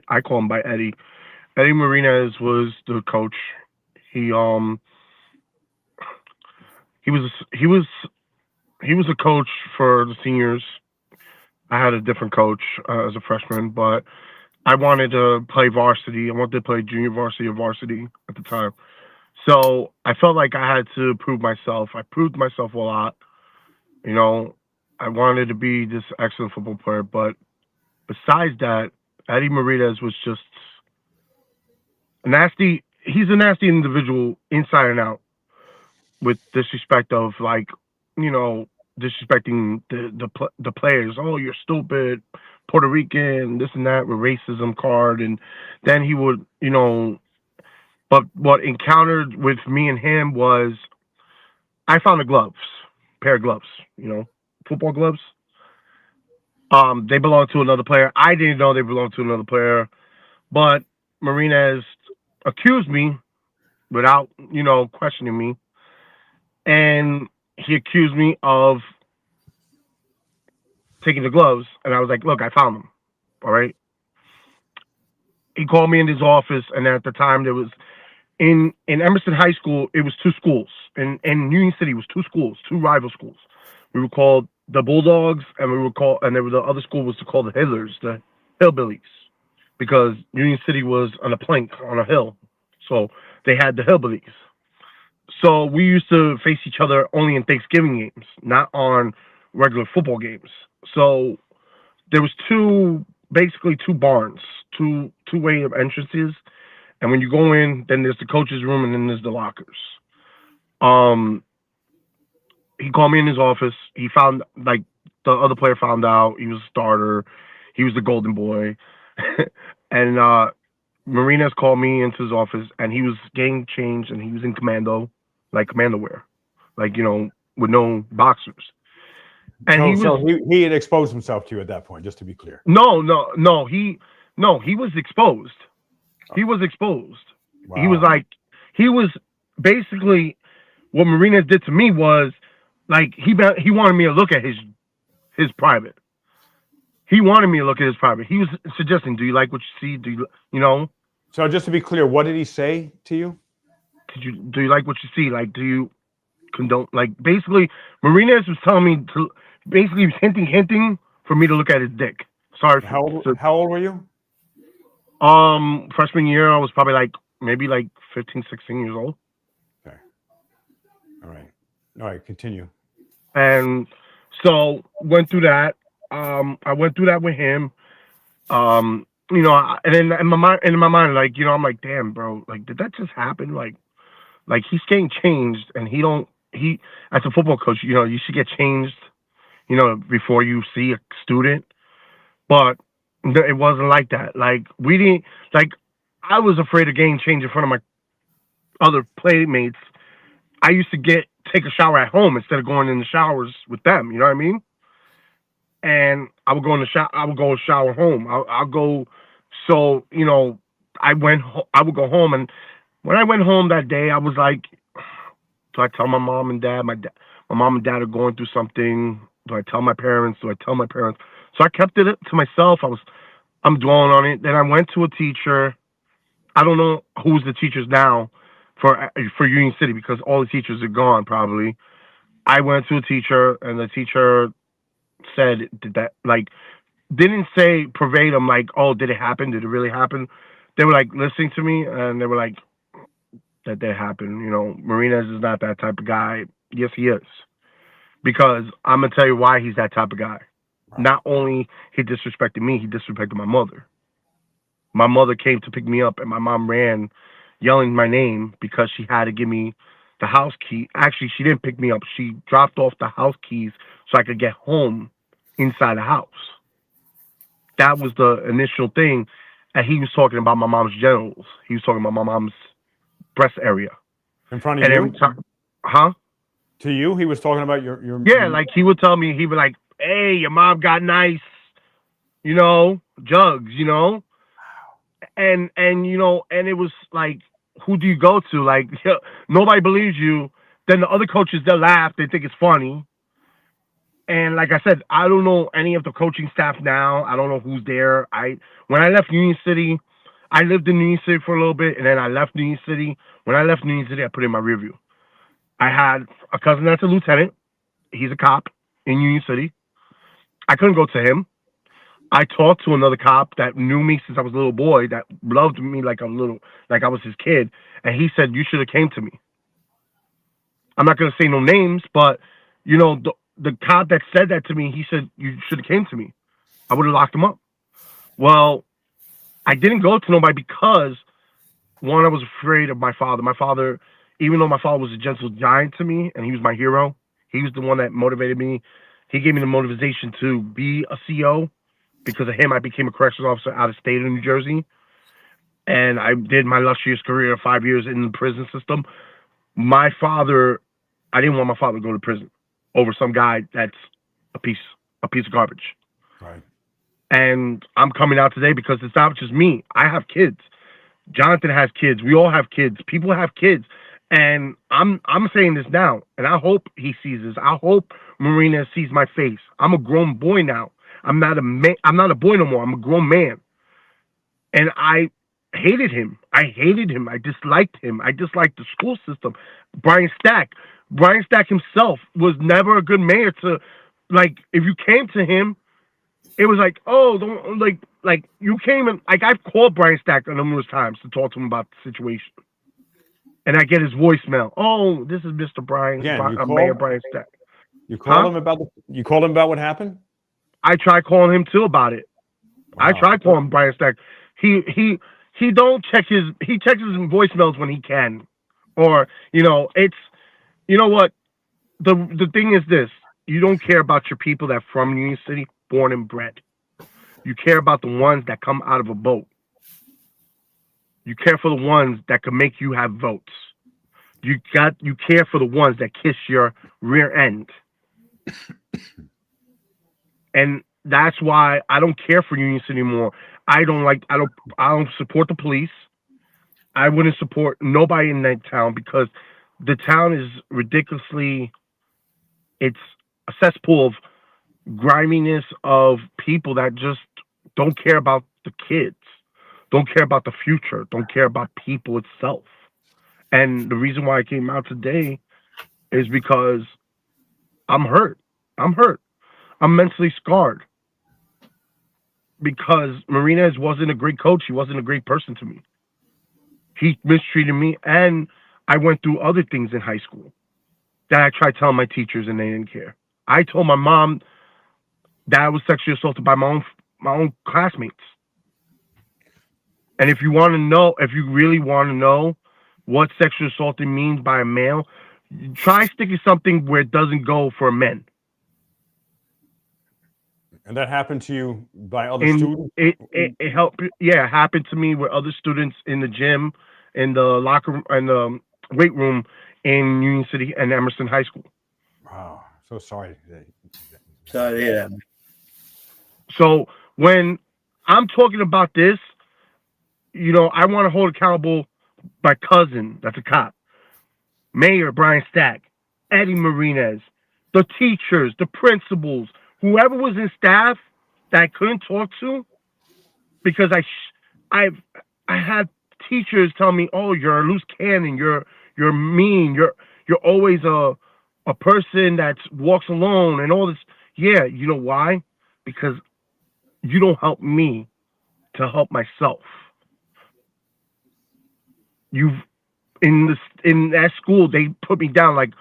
I call him by Eddie. Eddie Marinez was the coach. He was a coach for the seniors. I had a different coach as a freshman, but I wanted to play varsity. I wanted to play junior varsity or varsity at the time. So I felt like I had to prove myself. I proved myself a lot. You know, I wanted to be this excellent football player, but besides that, Eddie Marinez was just nasty. He's a nasty individual inside and out, with disrespect of, like, disrespecting the players. Oh, you're stupid, Puerto Rican, this and that, with racism card. And then he would, but what encountered with me and him was I found a pair of gloves, football gloves. They belonged to another player. I didn't know they belonged to another player, but Marinez accused me without, questioning me. And he accused me of taking the gloves. And I was like, look, I found them. All right. He called me in his office. And at the time, there was in Emerson High School, it was two schools. In Union City, it was two schools, two rival schools. We were called the Bulldogs, and the other school was called the Hillers, the Hillbillies, because Union City was on a plank on a hill. So they had the Hillbillies. So we used to face each other only in Thanksgiving games, not on regular football games. So there was basically two barns, two-way entrances. And when you go in, then there's the coach's room and then there's the lockers. He called me in his office. He found, like, the other player found out he was a starter. He was the golden boy. And Marinez called me into his office, and he was getting changed, and he was in commando wear, like, with no boxers. And he had exposed himself to you at that point, just to be clear. No, he was exposed. He was exposed. Wow. He was basically, what Marinez did to me was, like, he wanted me to look at his private. He wanted me to look at his private. He was suggesting, do you like what you see? Do you? So just to be clear, what did he say to you? Do you like what you see? Like, do you condone? Like, basically, Marinez was telling me to. Basically, he was hinting for me to look at his dick. Sorry. How old were you? Freshman year, I was probably maybe 15, 16 years old. Okay. All right. Continue. And so went through that. I went through that with him. And then in my mind, like, I'm like, damn, bro, like, did that just happen? Like he's getting changed, and he as a football coach, you should get changed, before you see a student. But it wasn't like that. Like, we didn't, I was afraid of getting changed in front of my other playmates. I used to take a shower at home instead of going in the showers with them. You know what I mean? And I would go in the shower. I would go shower home. I'll go. So, I would go home, and when I went home that day, I was like, do I tell my mom and dad? My mom and dad are going through something. Do I tell my parents? So I kept it to myself. I'm dwelling on it. Then I went to a teacher. I don't know who's the teachers now for Union City, because all the teachers are gone probably. I went to a teacher, and the teacher said that, didn't say verbatim, oh, did it happen? Did it really happen? They were listening to me, and they were like, that happened. Marinez is not that type of guy. Yes, he is. because I'm gonna tell you why he's that type of guy. Not only he disrespected me, he disrespected my mother. My mother came to pick me up, and my mom ran, yelling my name because she had to give me the house key. Actually, she didn't pick me up. She dropped off the house keys so I could get home inside the house. That was the initial thing. And he was talking about my mom's genitals. He was talking about my mom's breast area. In front of And you? every time, huh? To you, he was talking about your Yeah, like he would tell me, he'd be like, "Hey, your mom got nice, you know, jugs, you know," and you know, and it was like, who do you go to? Like, nobody believes you. Then the other coaches, they laugh, they think it's funny. And like I said, I don't know any of the coaching staff now. I don't know who's there. When I left Union City, I lived in Union City for a little bit, and then I left Union City. When I left Union City, I put in my review. I had a cousin that's a lieutenant. He's a cop in Union City. I couldn't go to him. I talked to another cop that knew me since I was a little boy, that loved me like I was his kid, and he said, "You should have came to me." I'm not gonna say no names, but you know, the cop that said that to me, he said, "You should have came to me. I would have locked him up." Well, I didn't go to nobody because one, I was afraid of my father. My father, even though my father was a gentle giant to me and he was my hero, he was the one that motivated me. He gave me the motivation to be a CO. Because of him, I became a corrections officer out of state of New Jersey. And I did my illustrious career of 5 years in the prison system. My father, I didn't want my father to go to prison over some guy that's a piece of garbage. Right. And I'm coming out today because it's not just me. I have kids. Jonathan has kids. We all have kids. People have kids. And I'm saying this now, and I hope he sees this. I hope Marina sees my face. I'm a grown boy now. I'm not a boy no more. I'm a grown man. And I hated him. I disliked him. I disliked the school system. Brian Stack himself was never a good mayor to, like, if you came to him, it was like, oh, don't, like you came and, like, I've called Brian Stack numerous times to talk to him about the situation. And I get his voicemail. Oh, this is Mr. Brian, Mayor Brian Stack. You called him about what happened? I tried calling him too about it. Wow. I tried calling Brian Stack. He checks his voicemails when he can. Or, you know, it's, you know what? The thing is this. You don't care about your people that are from Union City, born and bred. You care about the ones that come out of a boat. You care for the ones that can make you have votes. You care for the ones that kiss your rear end. And that's why I don't care for Union City anymore. I don't support the police. I wouldn't support nobody in that town because the town is ridiculously, it's a cesspool of griminess of people that just don't care about the kids, don't care about the future, don't care about people itself. And the reason why I came out today is because I'm hurt. I'm mentally scarred because Marinez wasn't a great coach. He wasn't a great person to me. He mistreated me, and I went through other things in high school that I tried telling my teachers, and they didn't care. I told my mom that I was sexually assaulted by my own classmates. And if you really want to know what sexual assaulting means by a male, try sticking something where it doesn't go for men. And that happened to you by other students? It helped. Yeah, it happened to me with other students in the gym, in the locker room, and the weight room in Union City and Emerson High School. Wow, so sorry. Sorry to hear that. So when I'm talking about this, you know, I want to hold accountable my cousin, that's a cop, Mayor Brian Stack, Eddie Marinez, the teachers, the principals, whoever was in staff that I couldn't talk to, because I had teachers tell me, "Oh, you're a loose cannon. You're mean. You're always a person that walks alone and all this." Yeah, you know why? Because you don't help me to help myself. In that school, they put me down like,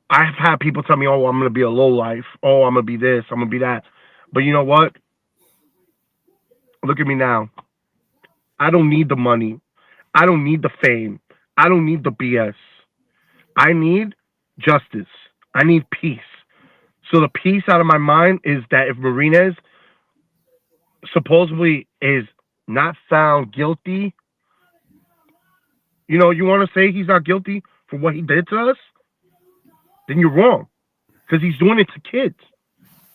I've had people tell me, "Oh, I'm gonna be a low life. Oh, I'm gonna be this. I'm gonna be that." But you know what? Look at me now. I don't need the money. I don't need the fame. I don't need the BS. I need justice. I need peace. So the peace out of my mind is that if Marinez supposedly is not found guilty, you want to say he's not guilty for what he did to us, then you're wrong. Because he's doing it to kids.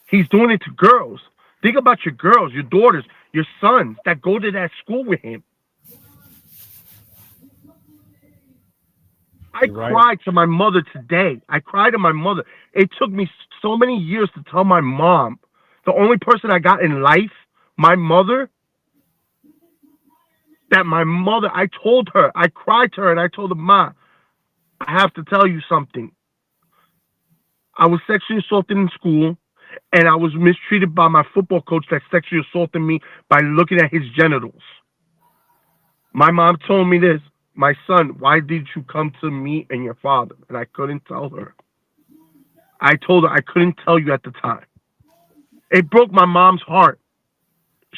He's doing it to girls. Think about your girls, your daughters, your sons that go to that school with him. I cried to my mother today. I cried to my mother. It took me so many years to tell my mom. The only person I got in life, my mother, I told her, I cried to her and I told her, Ma, I have to tell you something. I was sexually assaulted in school and I was mistreated by my football coach that sexually assaulted me by looking at his genitals. My mom told me this, my son, why did you come to me and your father? And I couldn't tell her. I told her I couldn't tell you at the time. It broke my mom's heart.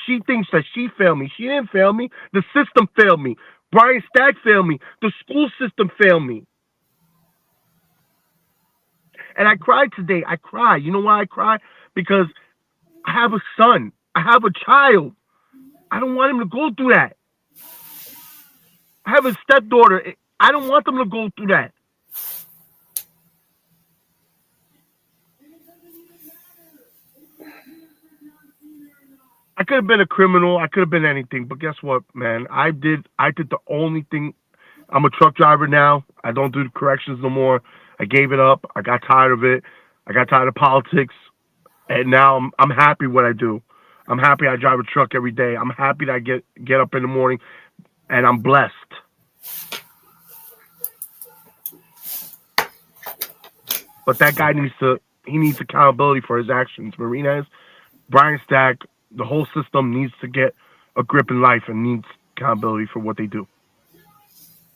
She thinks that she failed me. She didn't fail me. The system failed me. Brian Stagg failed me. The school system failed me. And I cried today. I cry. You know why I cry? Because I have a son. I have a child. I don't want him to go through that. I have a stepdaughter. I don't want them to go through that. I could have been a criminal. I could have been anything. But guess what, man? I did the only thing. I'm a truck driver now. I don't do the corrections no more. I gave it up. I got tired of it. I got tired of politics. And now I'm happy what I do. I'm happy I drive a truck every day. I'm happy that I get up in the morning and I'm blessed. But that guy needs accountability for his actions. Marinez, Brian Stack, the whole system needs to get a grip in life and needs accountability for what they do.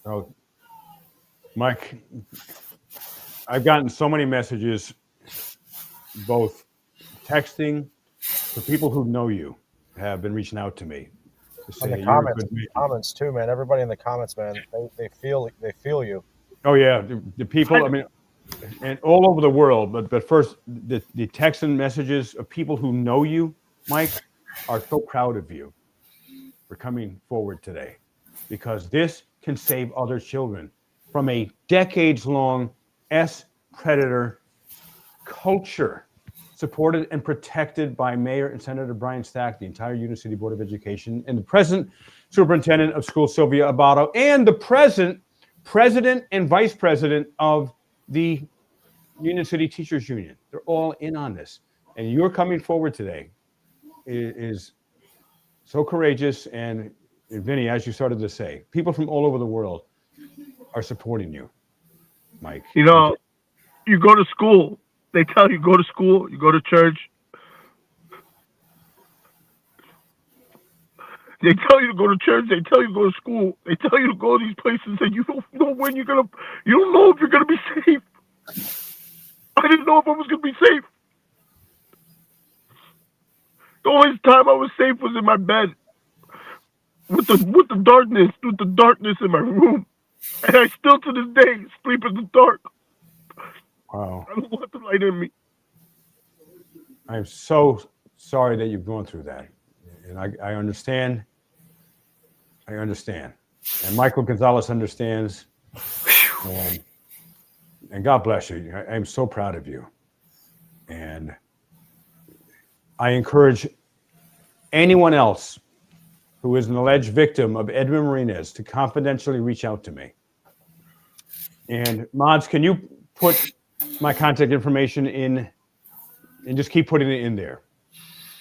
Oh, Mike, I've gotten so many messages, both texting, the people who know you have been reaching out to me to say And the comments too, man. Everybody in the comments, man, they feel you. Oh yeah, the people. I mean, and all over the world. But first, the text and messages of people who know you, Mike, are so proud of you for coming forward today, because this can save other children from a decades-long predator culture, supported and protected by Mayor and Senator Brian Stack, the entire Union City Board of Education, and the present superintendent of schools, Sylvia Abato, and the present president and vice president of the Union City Teachers Union. They're all in on this. And you're coming forward today is so courageous. And Vinny, as you started to say, people from all over the world are supporting you, Mike. You know, you go to school. They tell you go to school, you go to church. They tell you to go to church. They tell you to go to school. They tell you to go to these places, and you don't know when you don't know if you're gonna be safe. I didn't know if I was gonna be safe. The only time I was safe was in my bed with the darkness in my room, and I still to this day sleep in the dark. Wow. I don't want the light in me. I'm so sorry that you've gone through that. And I understand. I understand. And Michael Gonzalez understands. And God bless you. I'm so proud of you. And I encourage anyone else who is an alleged victim of Edwin Marinez to confidentially reach out to me. And Mods, can you put my contact information in and just keep putting it in there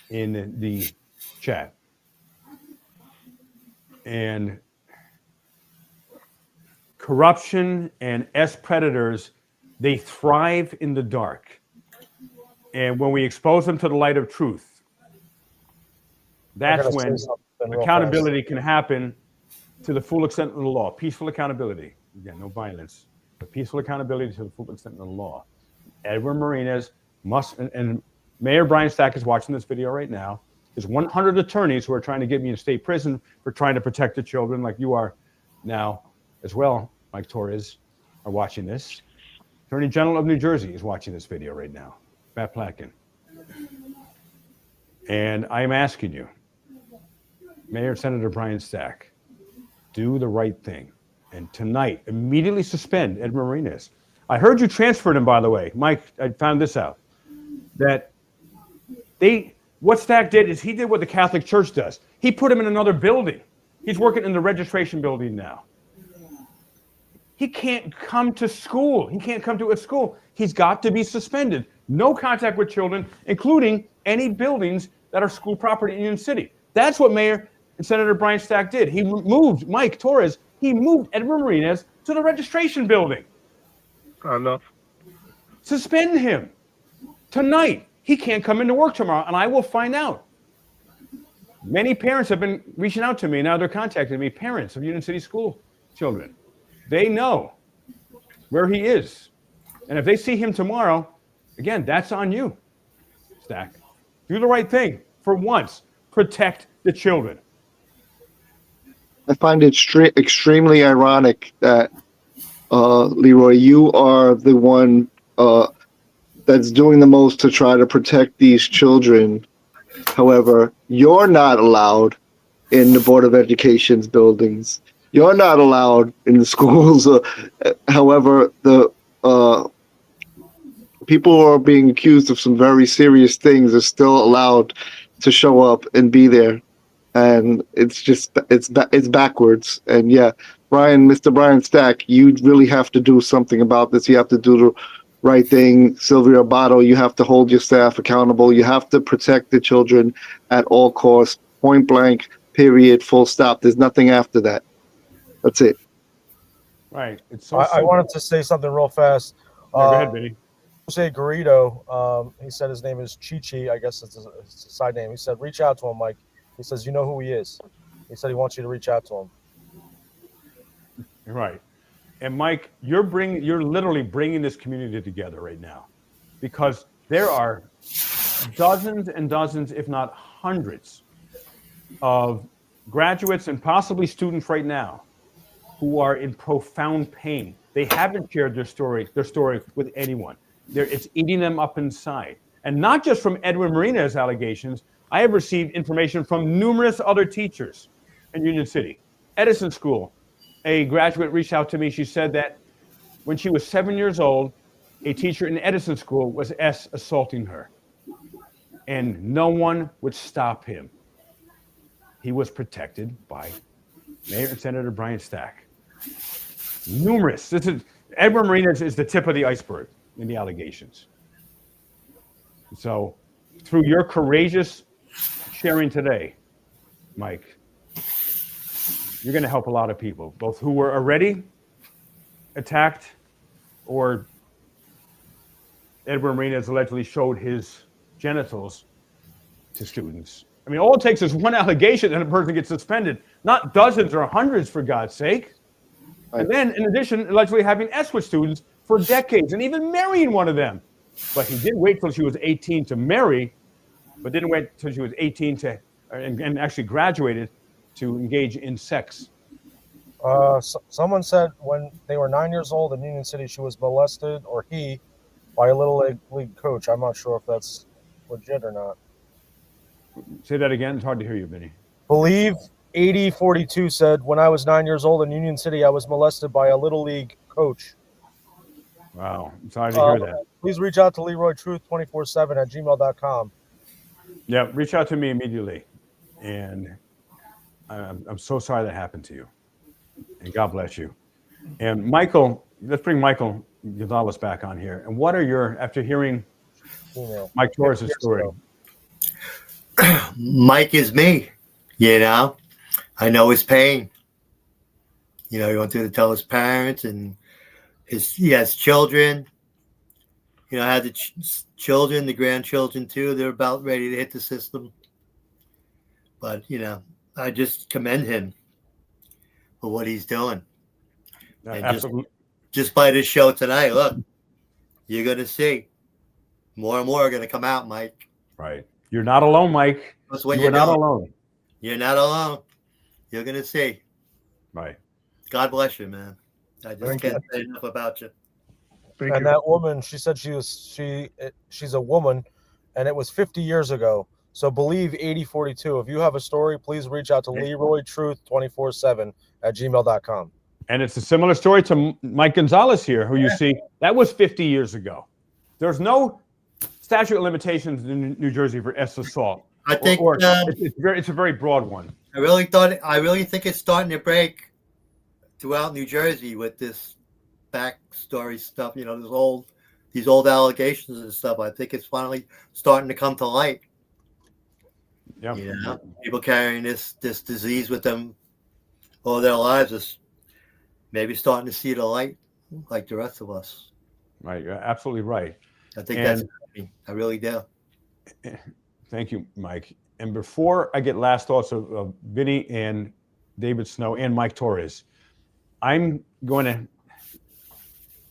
in the chat? And corruption and predators, they thrive in the dark. And when we expose them to the light of truth, that's when accountability can happen to the full extent of the law. Peaceful accountability. Again, no violence. but peaceful accountability to the full extent of the law. Edward Marinas must, and Mayor Brian Stack is watching this video right now. There's 100 attorneys who are trying to get me in state prison for trying to protect the children, like you are now as well. Mike Torres are watching this. Attorney General of New Jersey is watching this video right now, Matt Platkin. And I'm asking you, Mayor Senator Brian Stack, do the right thing. And tonight, immediately suspend Ed Marinas. I heard you transferred him, by the way. Mike, I found this out. That what Stack did is he did what the Catholic Church does. He put him in another building. He's working in the registration building now. He can't come to school. He can't come to a school. He's got to be suspended. No contact with children, including any buildings that are school property in Union City. That's what Mayor and Senator Brian Stack did. He moved Mike Torres. He moved Edward Marinas to the registration building. Enough. Suspend him tonight. He can't come into work tomorrow, and I will find out. Many parents have been reaching out to me. Now they're contacting me, parents of Union City school children. They know where he is. And if they see him tomorrow, again, that's on you, Stack. Do the right thing. For once, protect the children. I find it extremely ironic that, Leroy, you are the one that's doing the most to try to protect these children. However, you're not allowed in the Board of Education's buildings. You're not allowed in the schools. However, the people who are being accused of some very serious things are still allowed to show up and be there. And it's backwards. And yeah, Mr. Brian Stack, you really have to do something about this. You have to do the right thing. Sylvia Abato, you have to hold your staff accountable. You have to protect the children at all costs, point blank, period, full stop. There's nothing after that. That's it. Right. It's so I wanted to say something real fast. Go ahead, Vinny. Jose Garrido, he said his name is Chi. I guess it's a side name. He said, reach out to him, Mike. He says, you know who he is. He said he wants you to reach out to him. Right. And Mike, you're literally bringing this community together right now, because there are dozens and dozens, if not hundreds, of graduates and possibly students right now who are in profound pain. They haven't shared their story with anyone. It's eating them up inside. And not just from Edwin Marina's allegations. I have received information from numerous other teachers in Union City. Edison School, a graduate reached out to me. She said that when she was 7 years old, a teacher in Edison School was assaulting her. And no one would stop him. He was protected by Mayor and Senator Brian Stack. Numerous. Edward Marinas is the tip of the iceberg in the allegations. So, through your courageous sharing today, Mike, you're going to help a lot of people, both who were already attacked or Edward Marinas allegedly showed his genitals to students. I mean, all it takes is one allegation and a person gets suspended, not dozens or hundreds, for God's sake. And then, in addition, allegedly having sex with students for decades and even marrying one of them. But he did wait till she was 18 to marry, but didn't wait till she was 18 and actually graduated to engage in sex. Someone said when they were 9 years old in Union City, she was molested, or he, by a Little League coach. I'm not sure if that's legit or not. Say that again. It's hard to hear you, Vinny. Believe 8042 said, when I was 9 years old in Union City, I was molested by a Little League coach. Wow. I'm sorry to hear that. Please reach out to LeroyTruth247@gmail.com. Yeah, reach out to me immediately. And I'm so sorry that happened to you. And God bless you. And Michael, let's bring Michael Gonzalez back on here. And what are after hearing Mike Torres' story? Mike is me, I know his pain. He went through to tell his parents, and he has children. I had the children, the grandchildren too. They're about ready to hit the system. But, I just commend him for what he's doing. And Absolutely. just by this show tonight, look, you're going to see more and more are going to come out, Mike. Right. You're not alone, Mike. That's what You're not alone. You're not alone. You're going to see. Right. God bless you, man. I just can't say enough about you. And that woman, she said she's a woman, and it was 50 years ago. So believe 8042. If you have a story, please reach out to LeroyTruth247@gmail.com. And it's a similar story to Mike Gonzalez here, who you see, that was 50 years ago. There's no statute of limitations in New Jersey for assault. I think it's a very broad one. I really think it's starting to break throughout New Jersey with this backstory stuff. You know, these old allegations and stuff. I think it's finally starting to come to light. Yeah. You know, people carrying this disease with them all their lives is maybe starting to see the light like the rest of us. Right. You're absolutely right. I think that's I really do. Thank you, Mike. And before I get last thoughts of Vinny and David Snow and Mike Torres, I'm going to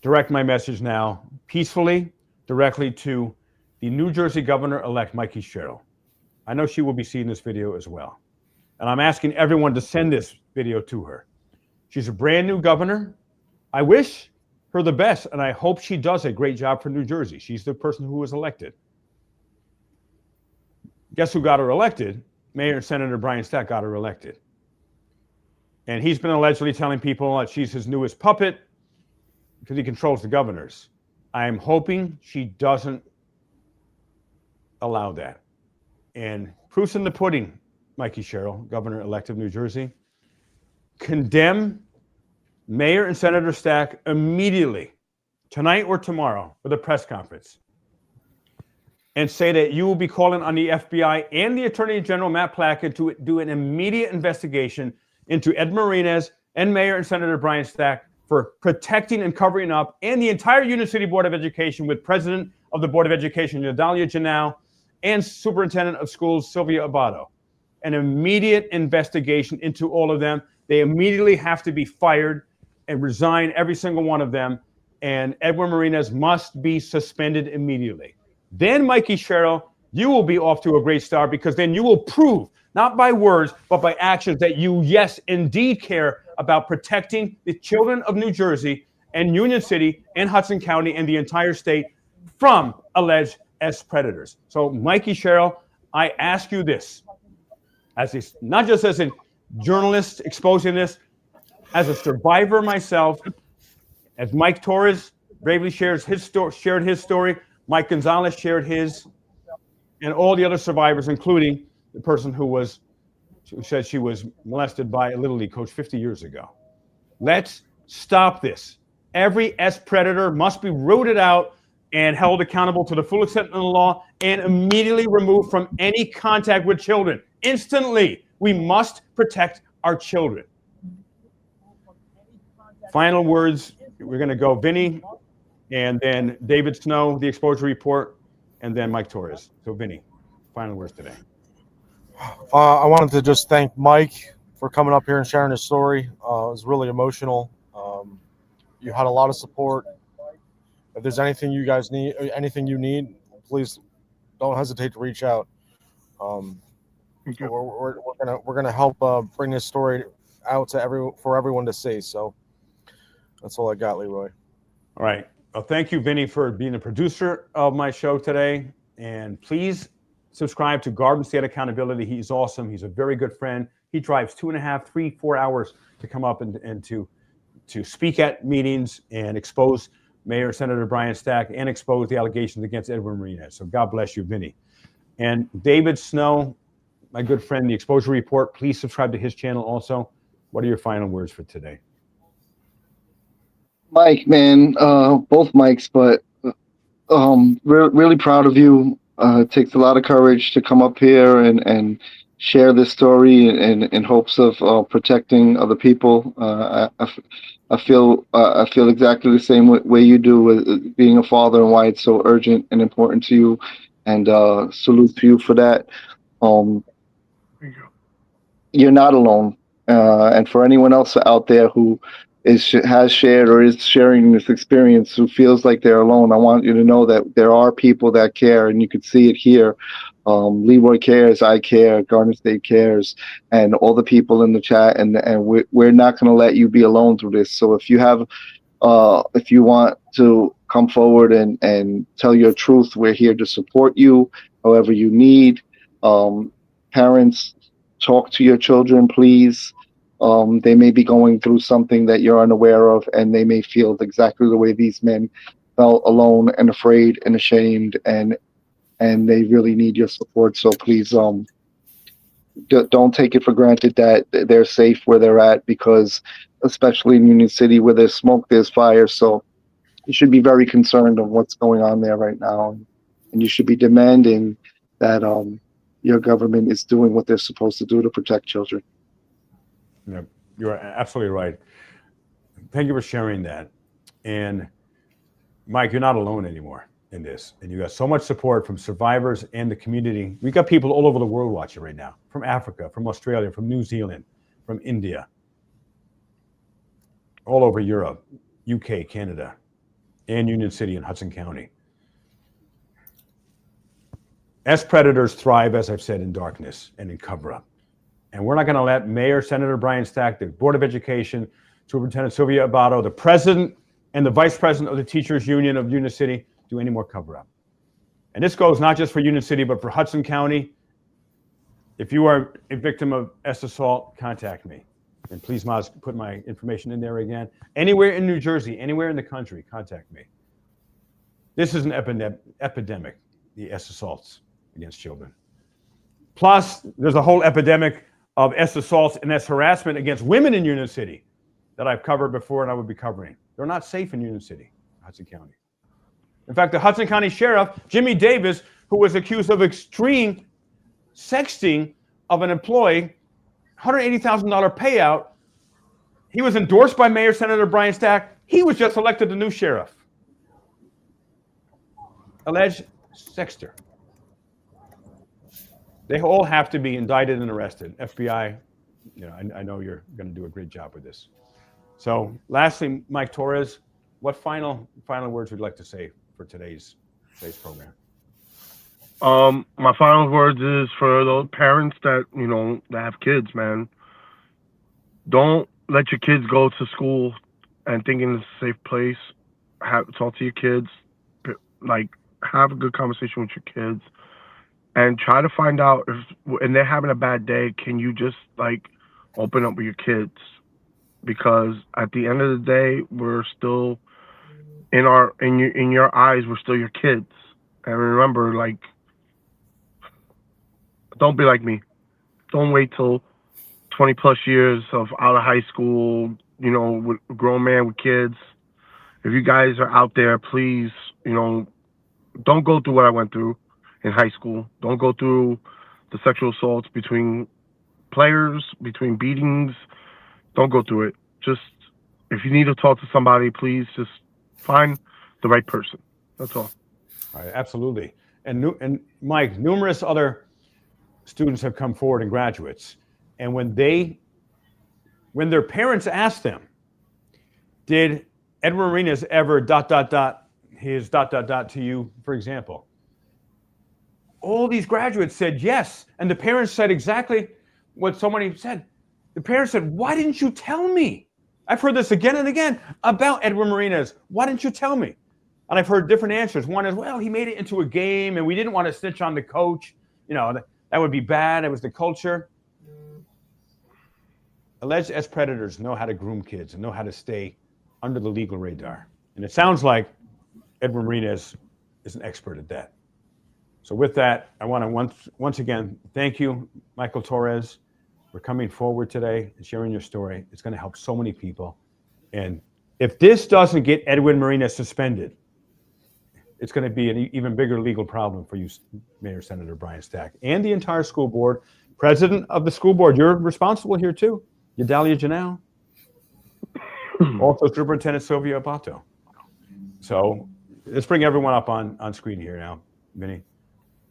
direct my message now peacefully, directly to the New Jersey Governor-elect Mikey Sherrill. I know she will be seeing this video as well. And I'm asking everyone to send this video to her. She's a brand new governor. I wish her the best, and I hope she does a great job for New Jersey. She's the person who was elected. Guess who got her elected? Mayor and Senator Brian Stack got her elected. And he's been allegedly telling people that she's his newest puppet because he controls the governors. I'm hoping she doesn't allow that. And proof's in the pudding, Mikey Sherrill, Governor-elect of New Jersey. Condemn Mayor and Senator Stack immediately, tonight or tomorrow, with a press conference. And say that you will be calling on the FBI and the Attorney General, Matt Plackett, to do an immediate investigation into Ed Marinez and Mayor and Senator Brian Stack for protecting and covering up, and the entire Union City Board of Education with President of the Board of Education, Nadalia Janau, and Superintendent of Schools, Sylvia Abato. An immediate investigation into all of them. They immediately have to be fired and resign, every single one of them. And Edwin Marinez must be suspended immediately. Then, Mikey Sherrill, you will be off to a great start, because then you will prove, not by words, but by actions, that you, yes, indeed care about protecting the children of New Jersey and Union City and Hudson County and the entire state from alleged predators. So, Mikey Sherrill, I ask you this, not just as a journalist exposing this, as a survivor myself, as Mike Torres bravely shared his story, Mike Gonzalez shared his, and all the other survivors, including the person who said she was molested by a Little League coach 50 years ago. Let's stop this. Every predator must be rooted out and held accountable to the full extent of the law, and immediately removed from any contact with children. Instantly. We must protect our children. Final words. We're going to go Vinny, and then David Snow, the exposure report, and then Mike Torres. So Vinny, final words today. I wanted to just thank Mike for coming up here and sharing his story. It was really emotional. You had a lot of support. If there's anything you guys need, anything you need, please don't hesitate to reach out. We're gonna help bring this story out to for everyone to see. So that's all I got, Leroy. All right. Well, thank you, Vinny, for being a producer of my show today. And please subscribe to Garden State Accountability. He's awesome. He's a very good friend. He drives 2.5, 3, 4 hours to come up and to speak at meetings and expose Mayor Senator Brian Stack and expose the allegations against Edwin Marinez. So God bless you, Vinny. And David Snow, my good friend, the Exposure Report, please subscribe to his channel also. What are your final words for today? Mike, man, both Mikes, but really proud of you. It takes a lot of courage to come up here and share this story in hopes of protecting other people. I feel exactly the same way you do with being a father, and why it's so urgent and important to you. And salute to you for that. You're not alone. And for anyone else out there who has shared or is sharing this experience who feels like they're alone, I want you to know that there are people that care, and you can see it here. Leroy cares, I care, Garden State cares, and all the people in the chat, and we're not going to let you be alone through this. So if you have, if you want to come forward and tell your truth, we're here to support you however you need. Parents, talk to your children, please. They may be going through something that you're unaware of, and they may feel exactly the way these men felt, alone and afraid and ashamed, and they really need your support. So please, don't take it for granted that they're safe where they're at, because especially in Union City where there's smoke, there's fire. So you should be very concerned of what's going on there right now, and you should be demanding that your government is doing what they're supposed to do to protect children. Yeah, you're absolutely right. Thank you for sharing that. And Mike, you're not alone anymore in this. And you got so much support from survivors and the community. We got people all over the world watching right now, from Africa, from Australia, from New Zealand, from India, all over Europe, UK, Canada, and Union City and Hudson County. S predators thrive, as I've said, in darkness and in cover-up. And we're not going to let Mayor Senator Brian Stack, the Board of Education, Superintendent Sylvia Abato, the President and the Vice President of the Teachers Union of Union City do any more cover-up. And this goes not just for Union City, but for Hudson County. If you are a victim of S assault, contact me. And please, Maz, put my information in there again. Anywhere in New Jersey, anywhere in the country, contact me. This is an epidemic, the S assaults against children. Plus, there's a whole epidemic of S assaults and S harassment against women in Union City that I've covered before and I would be covering. They're not safe in Union City, Hudson County. In fact, the Hudson County Sheriff, Jimmy Davis, who was accused of extreme sexting of an employee, $180,000 payout, he was endorsed by Mayor Senator Brian Stack. He was just elected the new sheriff. Alleged sexter. They all have to be indicted and arrested. FBI, I know you're going to do a great job with this. So lastly, Mike Torres, what final words would you like to say for today's program? My final words is for those parents that, that have kids, man. Don't let your kids go to school and thinking it's a safe place. Talk to your kids. Have a good conversation with your kids. And try to find out if they're having a bad day, can you just open up with your kids? Because at the end of the day, we're still in your eyes, we're still your kids. And remember, don't be like me. Don't wait till 20 plus years of out of high school, with a grown man with kids. If you guys are out there, please, don't go through what I went through in high school. Don't go through the sexual assaults between players, between beatings. Don't go through it. Just, if you need to talk to somebody, please just find the right person. That's all. All right, absolutely. And Mike, numerous other students have come forward and graduates. And when their parents asked them, did Edward Marinas ever ... his ... to you, for example? All these graduates said yes. And the parents said exactly what somebody said. The parents said, why didn't you tell me? I've heard this again and again about Edward Marinas. Why didn't you tell me? And I've heard different answers. One is, well, he made it into a game and we didn't want to snitch on the coach. That would be bad. It was the culture. Alleged S predators know how to groom kids and know how to stay under the legal radar. And it sounds like Edward Marinas is an expert at that. So with that, I want to once again thank you, Michael Torres, for coming forward today and sharing your story. It's going to help so many people. And if this doesn't get Edwin Marinas suspended, it's going to be an even bigger legal problem for you, Mayor Senator Brian Stack, and the entire school board, president of the school board. You're responsible here too. Yadalia Janelle. Also Superintendent Sylvia Abato. So let's bring everyone up on screen here now, Vinny.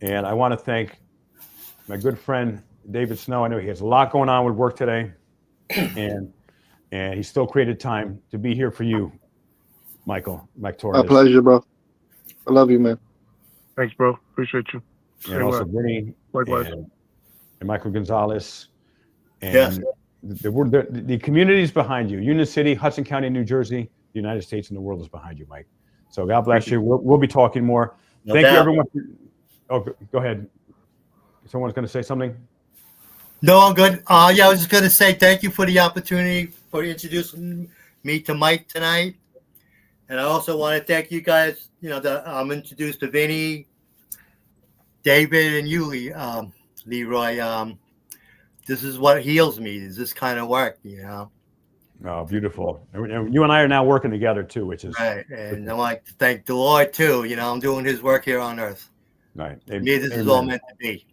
And I want to thank my good friend, David Snow. I know he has a lot going on with work today. And and he still created time to be here for you, Mike Torres. My pleasure, bro. I love you, man. Thanks, bro. Appreciate you. And also Vinny, Likewise. and Michael Gonzalez. And Yes. the communities behind you, Union City, Hudson County, New Jersey, the United States, and the world is behind you, Mike. So God bless you. We'll be talking more. No Thank you, doubt. everyone. Oh, go ahead. Someone's going to say something? No, I'm good. Yeah, I was just going to say thank you for the opportunity for introducing me to Mike tonight. And I also want to thank you guys, that I'm introduced to Vinny, David, and you, Leroy. This is what heals me, is this kind of work, Oh, beautiful. And you and I are now working together, too, which is... Right. And I want to thank the Lord, too. I'm doing his work here on earth. Right. To me, this is all meant to be,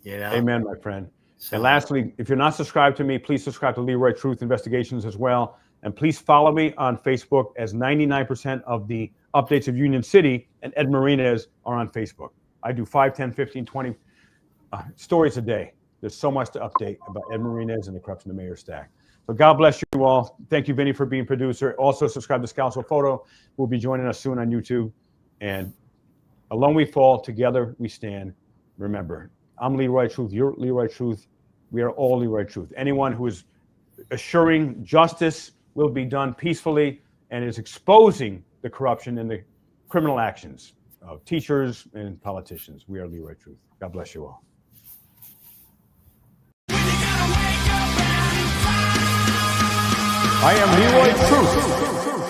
Amen, my friend. So, And lastly, if you're not subscribed to me, please subscribe to Leroy Truth Investigations as well. And please follow me on Facebook, as 99% of the updates of Union City and Ed Marinas are on Facebook. I do 5, 10, 15, 20 stories a day. There's so much to update about Ed Marinas and the corruption of Mayor Stack. So God bless you all. Thank you, Vinny, for being producer. Also, subscribe to Scalzo Photo, who will be joining us soon on YouTube. And alone we fall, together we stand. Remember, I'm Leroy Truth. You're Leroy Truth. We are all Leroy Truth. Anyone who is assuring justice will be done peacefully and is exposing the corruption and the criminal actions of teachers and politicians. We are Leroy Truth. God bless you all. I am Leroy Truth.